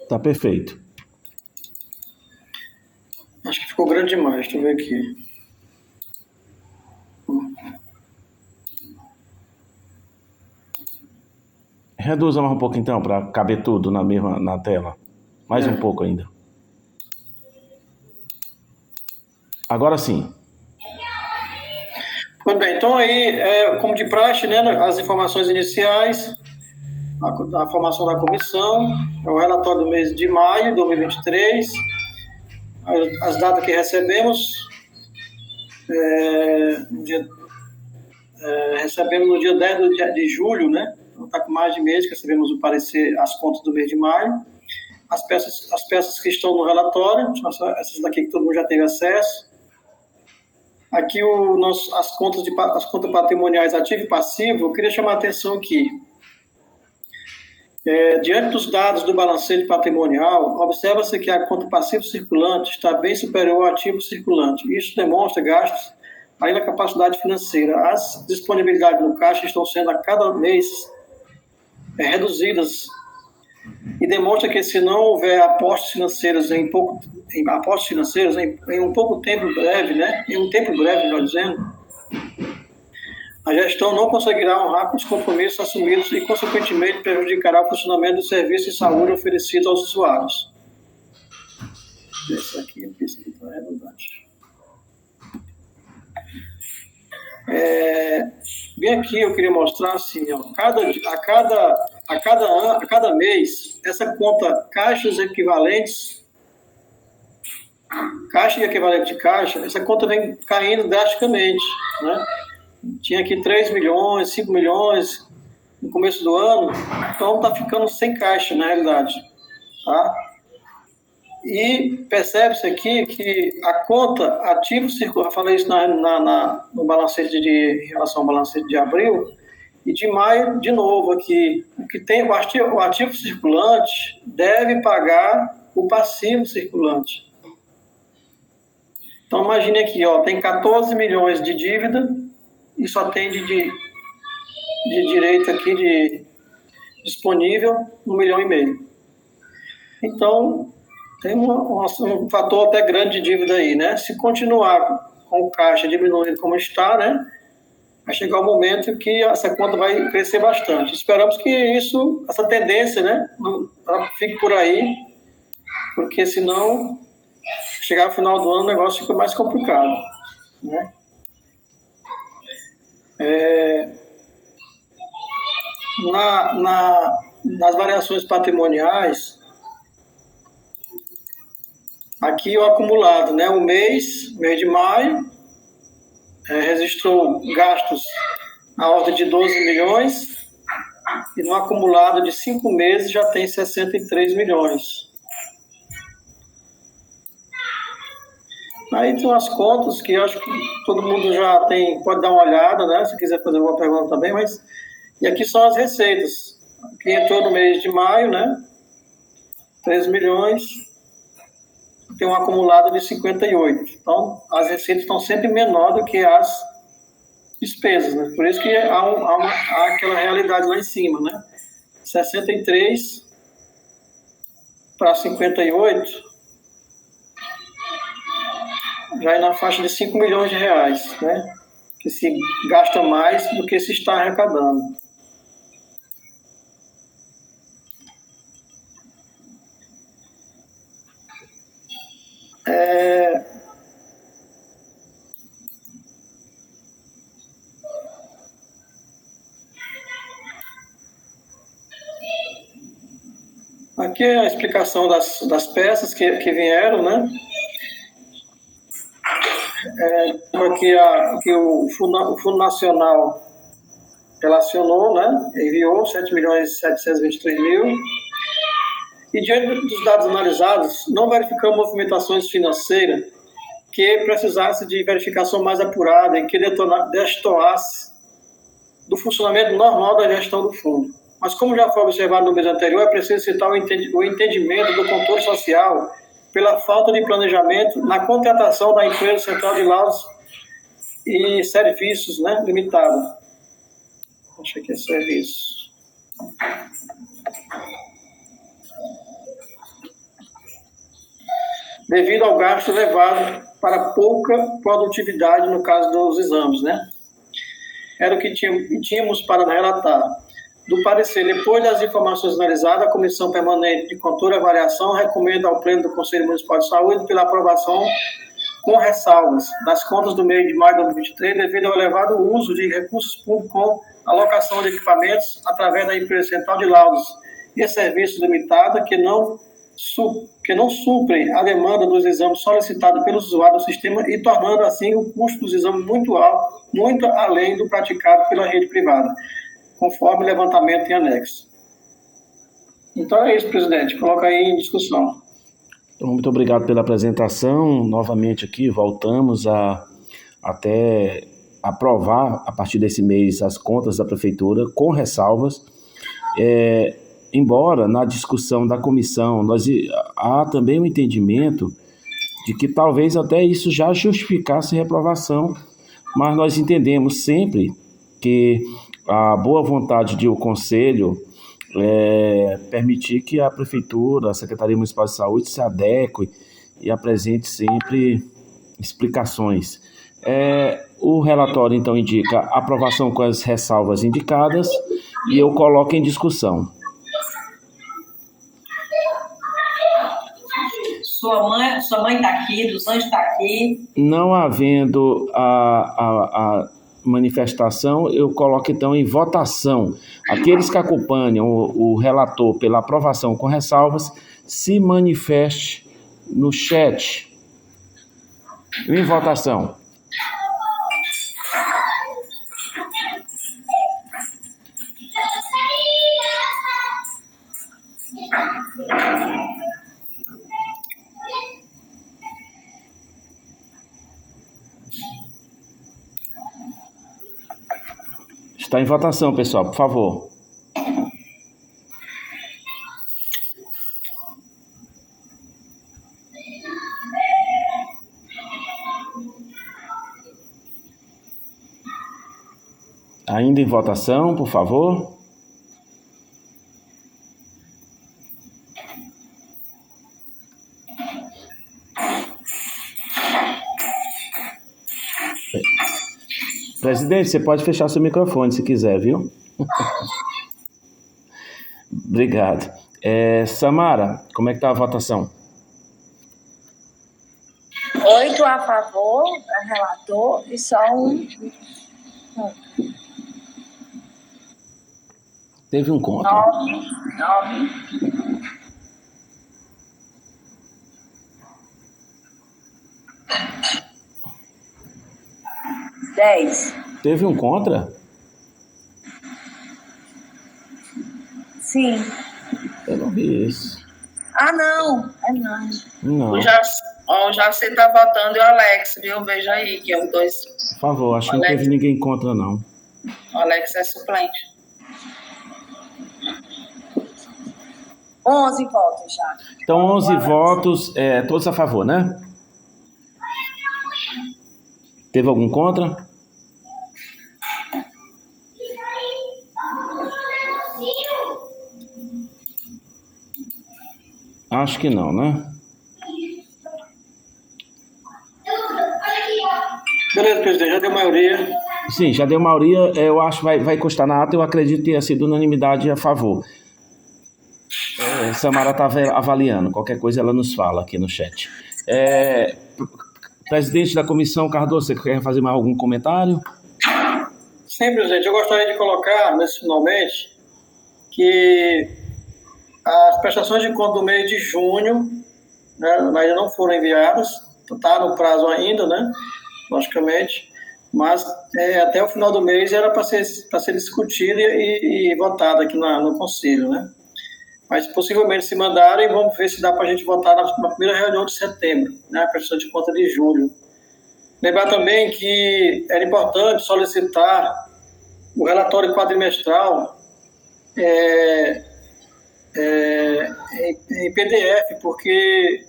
Tá perfeito. Acho que ficou grande demais. Deixa eu ver aqui. Reduza mais um pouco então, para caber tudo na tela. Mais um pouco ainda. Agora sim. Muito bem, então aí, como de praxe, né, as informações iniciais, a formação da comissão, o relatório do mês de maio de 2023, as datas que recebemos, recebemos no dia 10 de julho, né, então está com mais de mês que recebemos o parecer, as contas do mês de maio, as peças que estão no relatório, essas daqui que todo mundo já teve acesso. Aqui as contas patrimoniais ativo e passivo, eu queria chamar a atenção aqui. Diante dos dados do balancete patrimonial, observa-se que a conta passivo circulante está bem superior ao ativo circulante. Isso demonstra gastos além da capacidade financeira. As disponibilidades no caixa estão sendo a cada mês reduzidas e demonstra que se não houver apostos financeiros em um pouco tempo breve, né, em um tempo breve, melhor dizendo, a gestão não conseguirá honrar com os compromissos assumidos e, consequentemente, prejudicará o funcionamento do serviço de saúde oferecido aos usuários. Esse aqui está redundante. Bem aqui eu queria mostrar assim, ó, a cada mês, essa conta caixa e equivalente de caixa, essa conta vem caindo drasticamente, né? Tinha aqui 3 milhões, 5 milhões no começo do ano, então está ficando sem caixa na realidade, tá? E percebe-se aqui que a conta ativo circulante, eu falei isso no balancete em relação ao balancete de abril, e de maio, de novo aqui, o ativo circulante deve pagar o passivo circulante. Então imagine aqui, ó, tem 14 milhões de dívida e só tem de direito aqui de disponível 1,5 milhão. Então tem um fator até grande de dívida aí, né? Se continuar com o caixa diminuindo como está, né? Vai chegar um momento que essa conta vai crescer bastante. Esperamos que essa tendência, né, não fique por aí, porque senão, chegar ao final do ano, o negócio fica mais complicado, né? Nas variações patrimoniais, aqui o acumulado, né? O mês de maio, registrou gastos na ordem de 12 milhões e no acumulado de 5 meses já tem 63 milhões. Aí tem umas contas que eu acho que todo mundo já pode dar uma olhada, né? Se quiser fazer alguma pergunta também, mas... E aqui são as receitas. Aqui entrou no mês de maio, né? 3 milhões... tem um acumulado de 58. Então, as receitas estão sempre menor do que as despesas, né? Por isso que há aquela realidade lá em cima, né? 63 para 58 já é na faixa de 5 milhões de reais, né? que se gasta mais do que se está arrecadando. Aqui é a explicação das peças que vieram, né? Aqui o Fundo Nacional relacionou, né? Enviou 7.723.000. E diante dos dados analisados, não verificamos movimentações financeiras que precisasse de verificação mais apurada e que destoasse do funcionamento normal da gestão do fundo. Mas, como já foi observado no mês anterior, é preciso citar o entendimento do controle social pela falta de planejamento na contratação da empresa Central de Laudos e Serviços, né, limitada. Acho que é serviço. Devido ao gasto elevado para pouca produtividade no caso dos exames, né? Era o que tínhamos para relatar. Do parecer, depois das informações analisadas, a Comissão Permanente de Controle e Avaliação recomenda ao Pleno do Conselho Municipal de Saúde pela aprovação com ressalvas das contas do mês de maio de 2023, devido ao elevado uso de recursos públicos com alocação de equipamentos através da empresa Central de Laudos e Serviços Limitada, que não suprem a demanda dos exames solicitados pelos usuários do sistema e tornando assim o custo dos exames muito alto, muito além do praticado pela rede privada, conforme o levantamento em anexo. Então é isso, presidente. Coloca aí em discussão. Então, muito obrigado pela apresentação. Novamente aqui, voltamos a até aprovar, a partir desse mês, as contas da Prefeitura, com ressalvas. Embora, na discussão da comissão, há também um entendimento de que talvez até isso já justificasse reprovação, mas nós entendemos sempre que a boa vontade de o Conselho permitir que a Prefeitura, a Secretaria Municipal de Saúde se adeque e apresente sempre explicações. O relatório, então, indica aprovação com as ressalvas indicadas e eu coloco em discussão. Sua mãe está aqui, dos Anjos está aqui. Não havendo a manifestação, eu coloco então em votação. Aqueles que acompanham o relator pela aprovação com ressalvas, se manifeste no chat. Em votação. Está em votação, pessoal, por favor. Ainda em votação, por favor. Presidente, você pode fechar seu microfone se quiser, viu? Obrigado. Samara, como é que está a votação? 8 a favor, relator, e só um. Teve um contra? 9. 10. Teve um contra? Sim. Eu não vi isso. Ah, não. Não. Não. O Jaci está votando e o Alex, viu? Veja aí, que é os dois. Por favor, acho que não teve ninguém contra, não. O Alex é suplente. 11 votos já. Então, 11 votos, todos a favor, né? Teve algum contra? Acho que não, né? Beleza, presidente, já deu maioria. Sim, já deu maioria, eu acho que vai constar na ata, eu acredito que tenha sido unanimidade a favor. Samara está avaliando, qualquer coisa ela nos fala aqui no chat. Presidente da comissão, Cardoso, você quer fazer mais algum comentário? Sim, presidente, eu gostaria de colocar, finalmente, que as prestações de conta do mês de junho, né, ainda não foram enviadas, está no prazo ainda, né, logicamente, mas até o final do mês era para ser discutida e votada aqui no Conselho, né? Mas possivelmente se mandarem, vamos ver se dá para a gente votar na primeira reunião de setembro, né, a prestação de conta de julho. Lembrar também que era importante solicitar o relatório quadrimestral em PDF, porque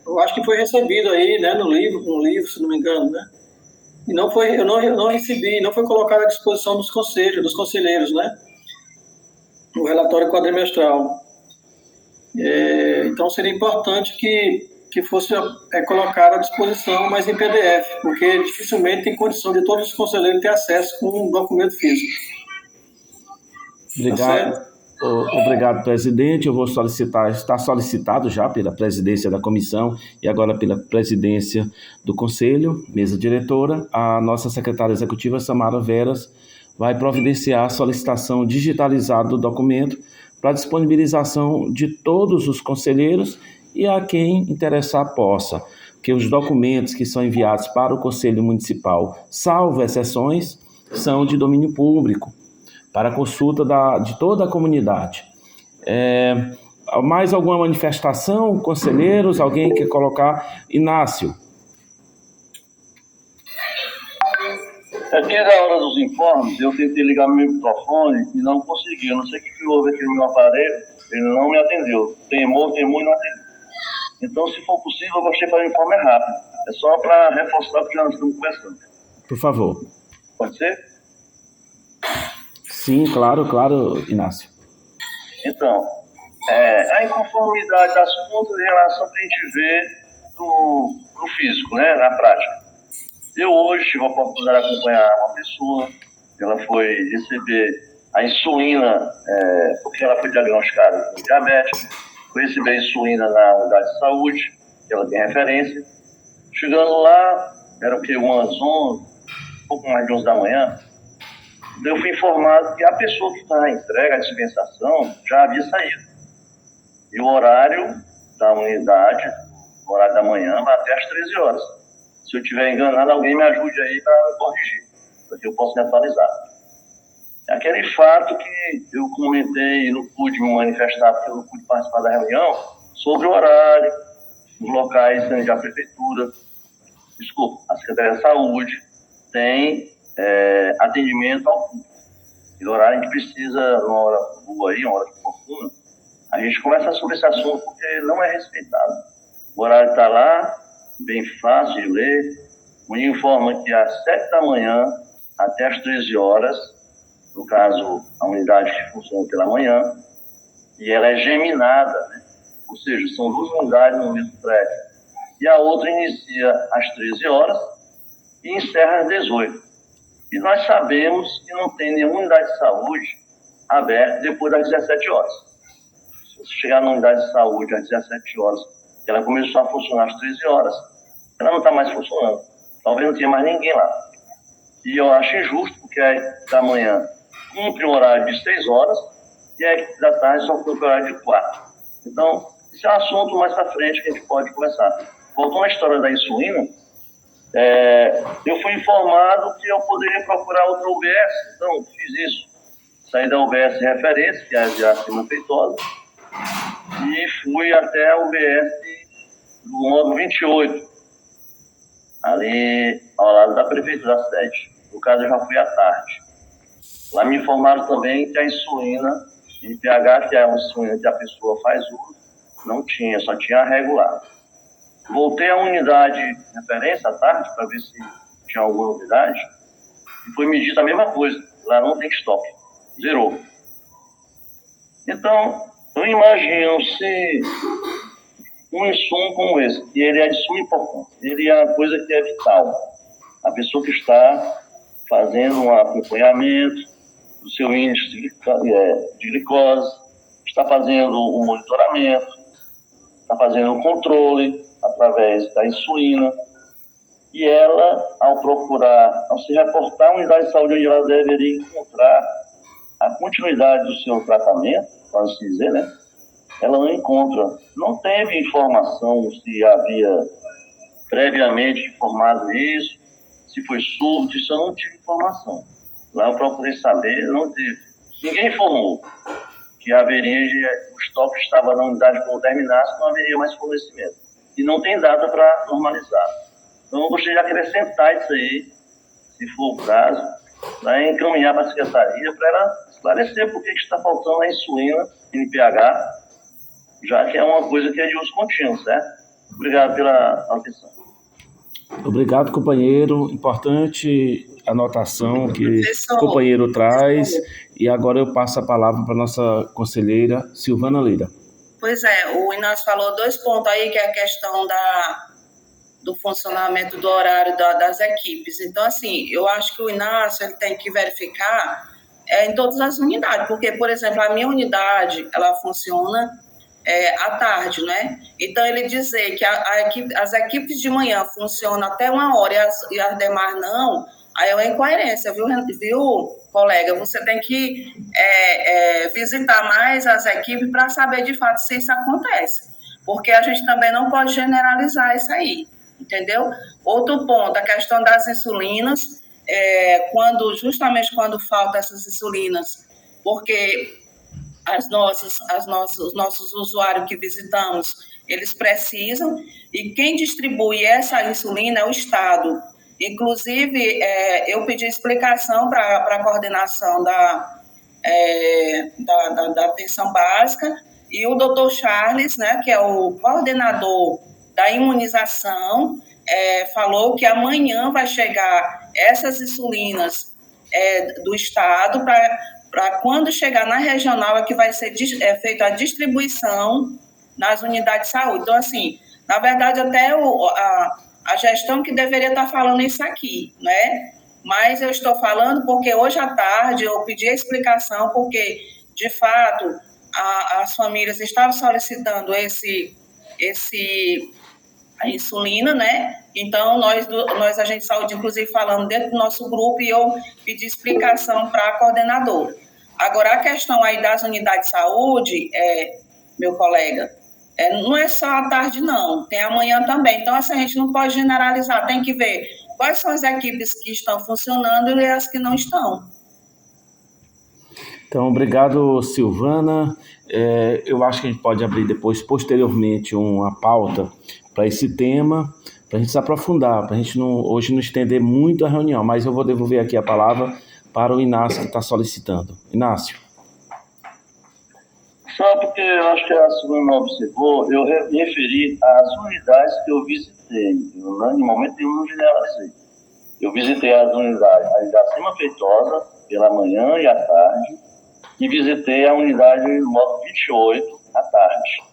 eu acho que foi recebido aí, né, no livro, se não me engano, né? E eu não recebi, não foi colocado à disposição dos conselheiros, né? O relatório quadrimestral. Então seria importante que fosse colocado à disposição, mas em PDF, porque dificilmente tem condição de todos os conselheiros ter acesso com um documento físico. Obrigado. Obrigado, presidente. Eu vou solicitar, está solicitado já pela presidência da comissão e agora pela presidência do conselho, mesa diretora, a nossa secretária executiva, Samara Veras, vai providenciar a solicitação digitalizada do documento para disponibilização de todos os conselheiros e a quem interessar possa, que os documentos que são enviados para o Conselho Municipal, salvo exceções, são de domínio público, para consulta de toda a comunidade. Mais alguma manifestação, conselheiros? Alguém quer colocar? Inácio. Aqui na hora dos informes, eu tentei ligar meu microfone e não consegui. Eu não sei o que houve aqui no meu aparelho, ele não me atendeu. Teimou e não atendeu. Então, se for possível, eu gostaria de fazer um informe rápido. É só para reforçar o que nós estamos conversando. Por favor. Pode ser? Sim, claro, Inácio. Então, a inconformidade das contas em relação ao que a gente vê no físico, né, na prática. Eu hoje tive a oportunidade de acompanhar uma pessoa, ela foi receber a insulina, porque ela foi diagnosticada com diabetes, foi receber a insulina na unidade de saúde, que ela tem referência. Chegando lá, era o que, umas 11, um pouco mais de 11 da manhã, eu fui informado que a pessoa que está na entrega, a dispensação, já havia saído. E o horário da unidade, o horário da manhã, vai até às 13 horas. Se eu estiver enganado, alguém me ajude aí para me corrigir, para que eu possa me atualizar. Aquele fato que eu comentei e não pude me manifestar, porque eu não pude participar da reunião, sobre o horário, os locais onde a prefeitura, a Secretaria da Saúde, tem atendimento ao público. E no horário a gente precisa, numa hora boa aí, uma hora oportuna, a gente conversa sobre esse assunto porque não é respeitado. O horário está lá, bem fácil de ler, me informa que às 7 da manhã até às 13 horas, no caso, a unidade que funciona pela manhã, e ela é geminada, né? Ou seja, são 2 unidades no mesmo prédio. E a outra inicia às 13 horas e encerra às 18. E nós sabemos que não tem nenhuma unidade de saúde aberta depois das 17 horas. Se você chegar na unidade de saúde às 17 horas, ela começou a funcionar às 13 horas, ela não está mais funcionando. Talvez não tenha mais ninguém lá. E eu acho injusto, porque a da manhã cumpre um horário de 6 horas e a da tarde só cumpre o horário de 4. Então, esse é um assunto mais para frente que a gente pode conversar. Voltando à história da insulina, eu fui informado que eu poderia procurar outra UBS, então fiz isso. Saí da UBS referência, que é a de Acima Feitosa, e fui até a UBS do módulo 28, ali ao lado da prefeitura da sede. No caso, eu já fui à tarde. Lá me informaram também que a insulina IPH, que é uma insulina que a pessoa faz uso, não tinha, só tinha a regular. Voltei à unidade de referência à tarde para ver se tinha alguma novidade e foi medido a mesma coisa. Lá não tem estoque, zerou. Então, eu imagino se um insumo como esse, que ele é de suma importância, ele é uma coisa que é vital. A pessoa que está fazendo um acompanhamento do seu índice de glicose, está fazendo um monitoramento, está fazendo um controle através da insulina. E ela, ao se reportar à unidade de saúde onde ela deveria encontrar a continuidade do seu tratamento, para assim dizer, né? Ela não encontra. Não teve informação se havia previamente informado isso, se foi súbito, isso eu não tive informação. Lá eu procurei saber, não teve. Ninguém informou que haveria, o estoque estava na unidade quando terminasse, não haveria mais fornecimento. E não tem data para normalizar. Então eu gostaria de acrescentar isso aí, se for o caso, para encaminhar para a secretaria, para ela esclarecer por que está faltando a insulina NPH, já que é uma coisa que é de uso contínuo, certo? Obrigado pela atenção. Obrigado, companheiro. Importante anotação que o companheiro traz. E agora eu passo a palavra para a nossa conselheira, Silvana Lira. Pois é, o Inácio falou 2 pontos aí, que é a questão do funcionamento do horário das equipes. Então, assim, eu acho que o Inácio ele tem que verificar em todas as unidades, porque, por exemplo, a minha unidade, ela funciona à tarde, né? Então, ele dizer que as equipes de manhã funcionam até 1h e as demais não, aí é uma incoerência, viu, colega? Você tem que visitar mais as equipes para saber, de fato, se isso acontece, porque a gente também não pode generalizar isso aí, entendeu? Outro ponto, a questão das insulinas, justamente quando faltam essas insulinas, porque os nossos usuários que visitamos, eles precisam, e quem distribui essa insulina é o Estado. Inclusive, eu pedi explicação para a coordenação da atenção básica, e o doutor Charles, né, que é o coordenador da imunização, falou que amanhã vai chegar essas insulinas do Estado para quando chegar na regional é que vai ser feita a distribuição nas unidades de saúde. Então, assim, na verdade, até a gestão que deveria estar falando isso aqui, né? Mas eu estou falando porque hoje à tarde eu pedi a explicação porque, de fato, as famílias estavam solicitando a insulina, né? Então, nós agentes de saúde, inclusive, falando dentro do nosso grupo, e eu pedi explicação para a coordenadora. Agora, a questão aí das unidades de saúde, meu colega, não é só à tarde, não. Tem amanhã também. Então, assim, a gente não pode generalizar. Tem que ver quais são as equipes que estão funcionando e as que não estão. Então, obrigado, Silvana. Eu acho que a gente pode abrir depois, posteriormente, uma pauta para esse tema, para a gente se aprofundar, para a gente hoje não estender muito a reunião, mas eu vou devolver aqui a palavra para o Inácio, que está solicitando. Inácio. Só porque eu acho que a Silvana observou, eu referi às unidades que eu visitei. Eu, em momento nenhum, não generalizei. Eu visitei as unidades da Cima Feitosa, pela manhã e à tarde, e visitei a unidade do módulo 28, à tarde.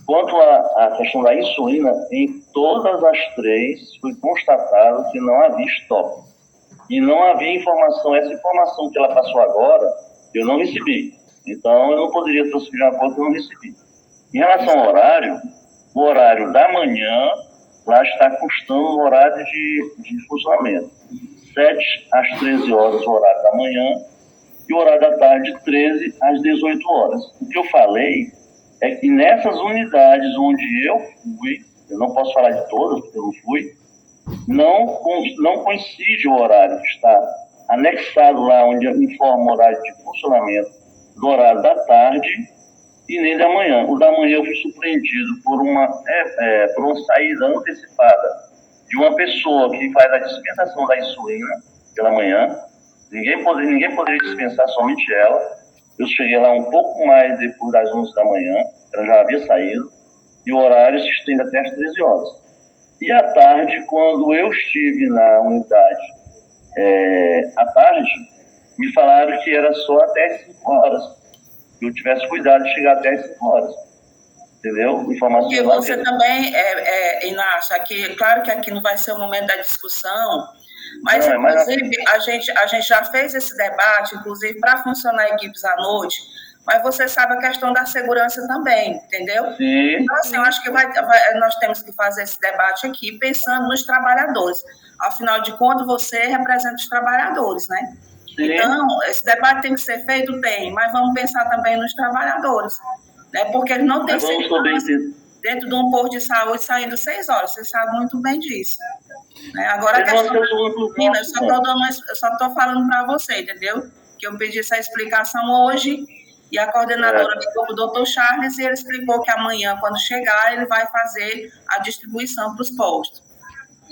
Quanto à questão da insulina, em todas as 3 foi constatado que não havia estoque. E não havia informação. Essa informação que ela passou agora, eu não recebi. Então, eu não poderia transferir uma coisa que eu não recebi. Em relação ao horário, o horário da manhã, lá está constando um horário de funcionamento. 7 às 13 horas, o horário da manhã, e o horário da tarde, 13 às 18 horas. O que eu falei é que nessas unidades onde eu fui, eu não posso falar de todas, porque eu não fui, não coincide o horário que está anexado lá, onde informa o horário de funcionamento do horário da tarde e nem da manhã. O da manhã eu fui surpreendido por uma saída antecipada de uma pessoa que faz a dispensação da insulina pela manhã. Ninguém poderia dispensar, somente ela. Eu cheguei lá um pouco mais depois das 11 da manhã, ela já havia saído, e o horário se estende até as 13 horas. E à tarde, quando eu estive na unidade, à tarde, me falaram que era só até as 5 horas. Que eu tivesse cuidado de chegar até as 5 horas. Entendeu? Informação. E você também, Inácio, claro que aqui não vai ser o momento da discussão, Mas, inclusive, a gente já fez esse debate, inclusive, para funcionar equipes à noite, mas você sabe a questão da segurança também, entendeu? Sim. Então, assim, eu acho que nós temos que fazer esse debate aqui pensando nos trabalhadores. Afinal de contas, você representa os trabalhadores, né? Sim. Então, esse debate tem que ser feito, mas vamos pensar também nos trabalhadores, né? Porque eles não têm segurança dentro de um posto de saúde saindo 6 horas, você sabe muito bem disso. Né? Agora, a questão da disciplina, eu só estou falando para você, entendeu? Que eu pedi essa explicação hoje e a coordenadora ligou para o doutor Charles e ele explicou que amanhã, quando chegar, ele vai fazer a distribuição para os postos.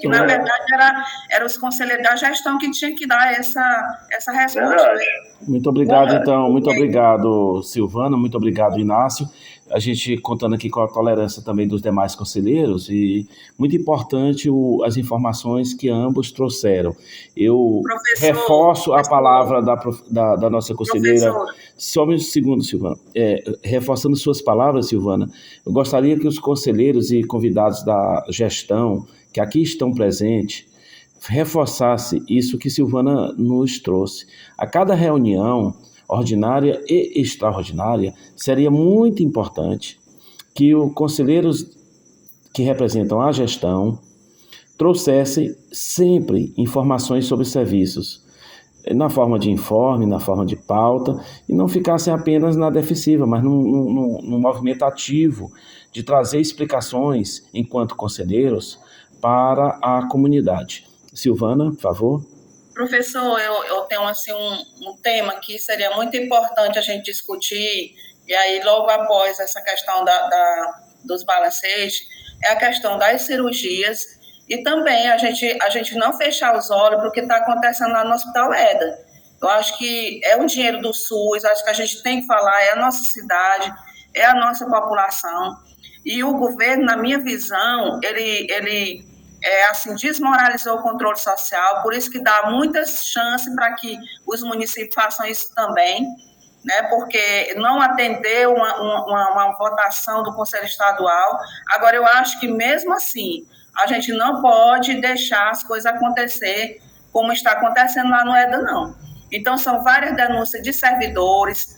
Que, na verdade, era os conselheiros da gestão que tinham que dar essa resposta. Muito obrigado, então. Muito obrigado, Silvana. Muito obrigado, Inácio. A gente contando aqui com a tolerância também dos demais conselheiros e muito importante as informações que ambos trouxeram. Eu reforço a palavra da nossa conselheira. Só um segundo, Silvana. Reforçando suas palavras, Silvana, eu gostaria que os conselheiros e convidados da gestão que aqui estão presentes reforçasse isso que Silvana nos trouxe. A cada reunião ordinária e extraordinária, seria muito importante que os conselheiros que representam a gestão trouxessem sempre informações sobre serviços, na forma de informe, na forma de pauta, e não ficassem apenas na defensiva, mas num movimento ativo de trazer explicações, enquanto conselheiros, para a comunidade. Silvana, por favor. Professor, eu tenho assim, um tema que seria muito importante a gente discutir, e aí logo após essa questão dos balancetes, é a questão das cirurgias e também a gente não fechar os olhos para o que está acontecendo lá no Hospital Eda. Eu acho que é um dinheiro do SUS, acho que a gente tem que falar, é a nossa cidade, é a nossa população, e o governo, na minha visão, ele assim, desmoralizou o controle social, por isso que dá muitas chances para que os municípios façam isso também, né, porque não atendeu uma votação do Conselho Estadual. Agora, eu acho que mesmo assim, a gente não pode deixar as coisas acontecer como está acontecendo lá no EDA, não. Então, são várias denúncias de servidores.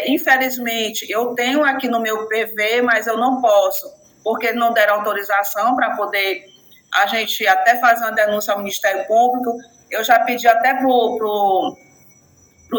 Infelizmente, eu tenho aqui no meu PV, mas eu não posso, porque não deram autorização para poder a gente até fazer uma denúncia ao Ministério Público. Eu já pedi até para o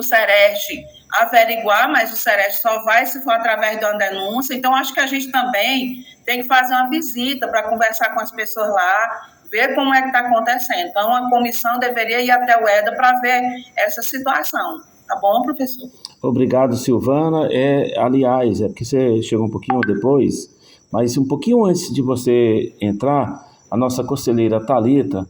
Sereste averiguar, mas o Sereste só vai se for através de uma denúncia. Então, acho que a gente também tem que fazer uma visita para conversar com as pessoas lá, ver como é que está acontecendo. Então, a comissão deveria ir até o EDA para ver essa situação. Tá bom, professor? Obrigado, Silvana. Aliás, porque você chegou um pouquinho depois, mas um pouquinho antes de você entrar, a nossa conselheira Thalita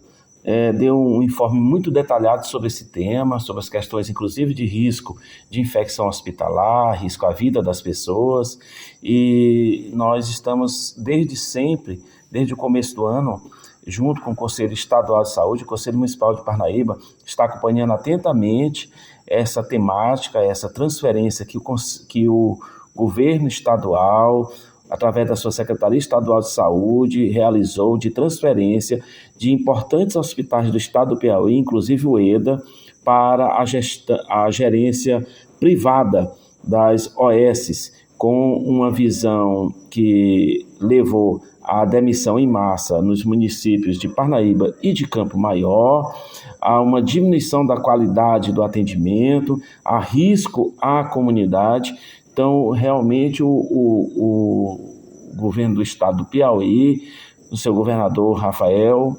deu um informe muito detalhado sobre esse tema, sobre as questões, inclusive, de risco de infecção hospitalar, risco à vida das pessoas, e nós estamos, desde sempre, desde o começo do ano, junto com o Conselho Estadual de Saúde, o Conselho Municipal de Parnaíba, está acompanhando atentamente essa temática, essa transferência que o governo estadual, através da sua Secretaria Estadual de Saúde, realizou de transferência de importantes hospitais do estado do Piauí, inclusive o EDA, para a gerência privada das OS, com uma visão que levou à demissão em massa nos municípios de Parnaíba e de Campo Maior, a uma diminuição da qualidade do atendimento, a risco à comunidade. Então, realmente, o governo do estado do Piauí, o seu governador Rafael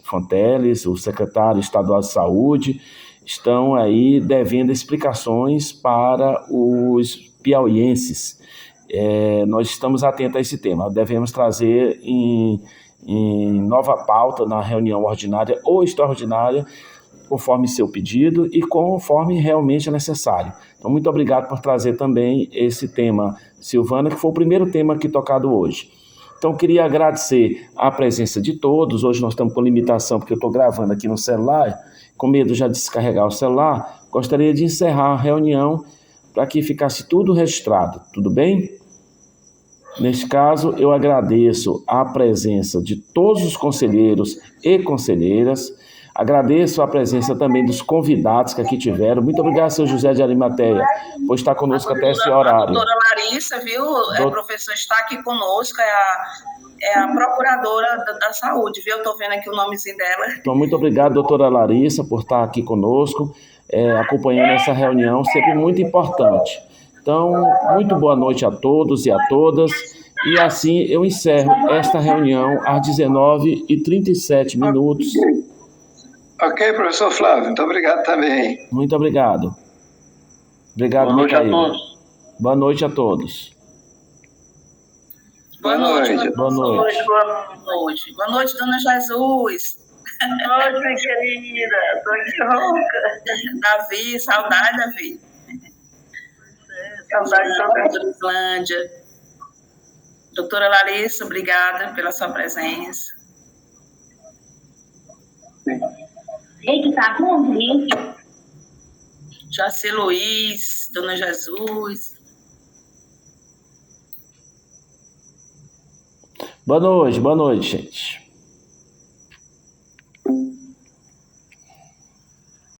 Fonteles, o secretário estadual de saúde, estão aí devendo explicações para os piauienses. Nós estamos atentos a esse tema. Devemos trazer em nova pauta na reunião ordinária ou extraordinária, conforme seu pedido e conforme realmente é necessário. Então, muito obrigado por trazer também esse tema, Silvana, que foi o primeiro tema aqui tocado hoje. Então, queria agradecer a presença de todos. Hoje nós estamos com limitação, porque eu estou gravando aqui no celular, com medo já de descarregar o celular. Gostaria de encerrar a reunião para que ficasse tudo registrado, tudo bem? Neste caso, eu agradeço a presença de todos os conselheiros e conselheiras, Agradeço a presença também dos convidados que aqui tiveram. Muito obrigado, seu José de Arimateia, por estar conosco até esse horário. A doutora Larissa, viu, professor, está aqui conosco, é a procuradora da saúde, viu? Eu estou vendo aqui o nomezinho dela. Então, muito obrigado, doutora Larissa, por estar aqui conosco, acompanhando essa reunião, sempre muito importante. Então, muito boa noite a todos e a todas. E assim eu encerro esta reunião às 19h37. Ok, professor Flávio, muito obrigado também. Muito obrigado. Obrigado, Boa noite Micaíla. a todos. Boa noite a todos. Boa noite. Boa noite. Boa noite, dona Jesus. Boa noite, minha querida. Estou aqui rouca. Davi, saudade, Davi. Saudade da doutora Islândia. Doutora Larissa, obrigada pela sua presença. Ele está com gente. Jaci Luiz, dona Jesus. Boa noite, gente.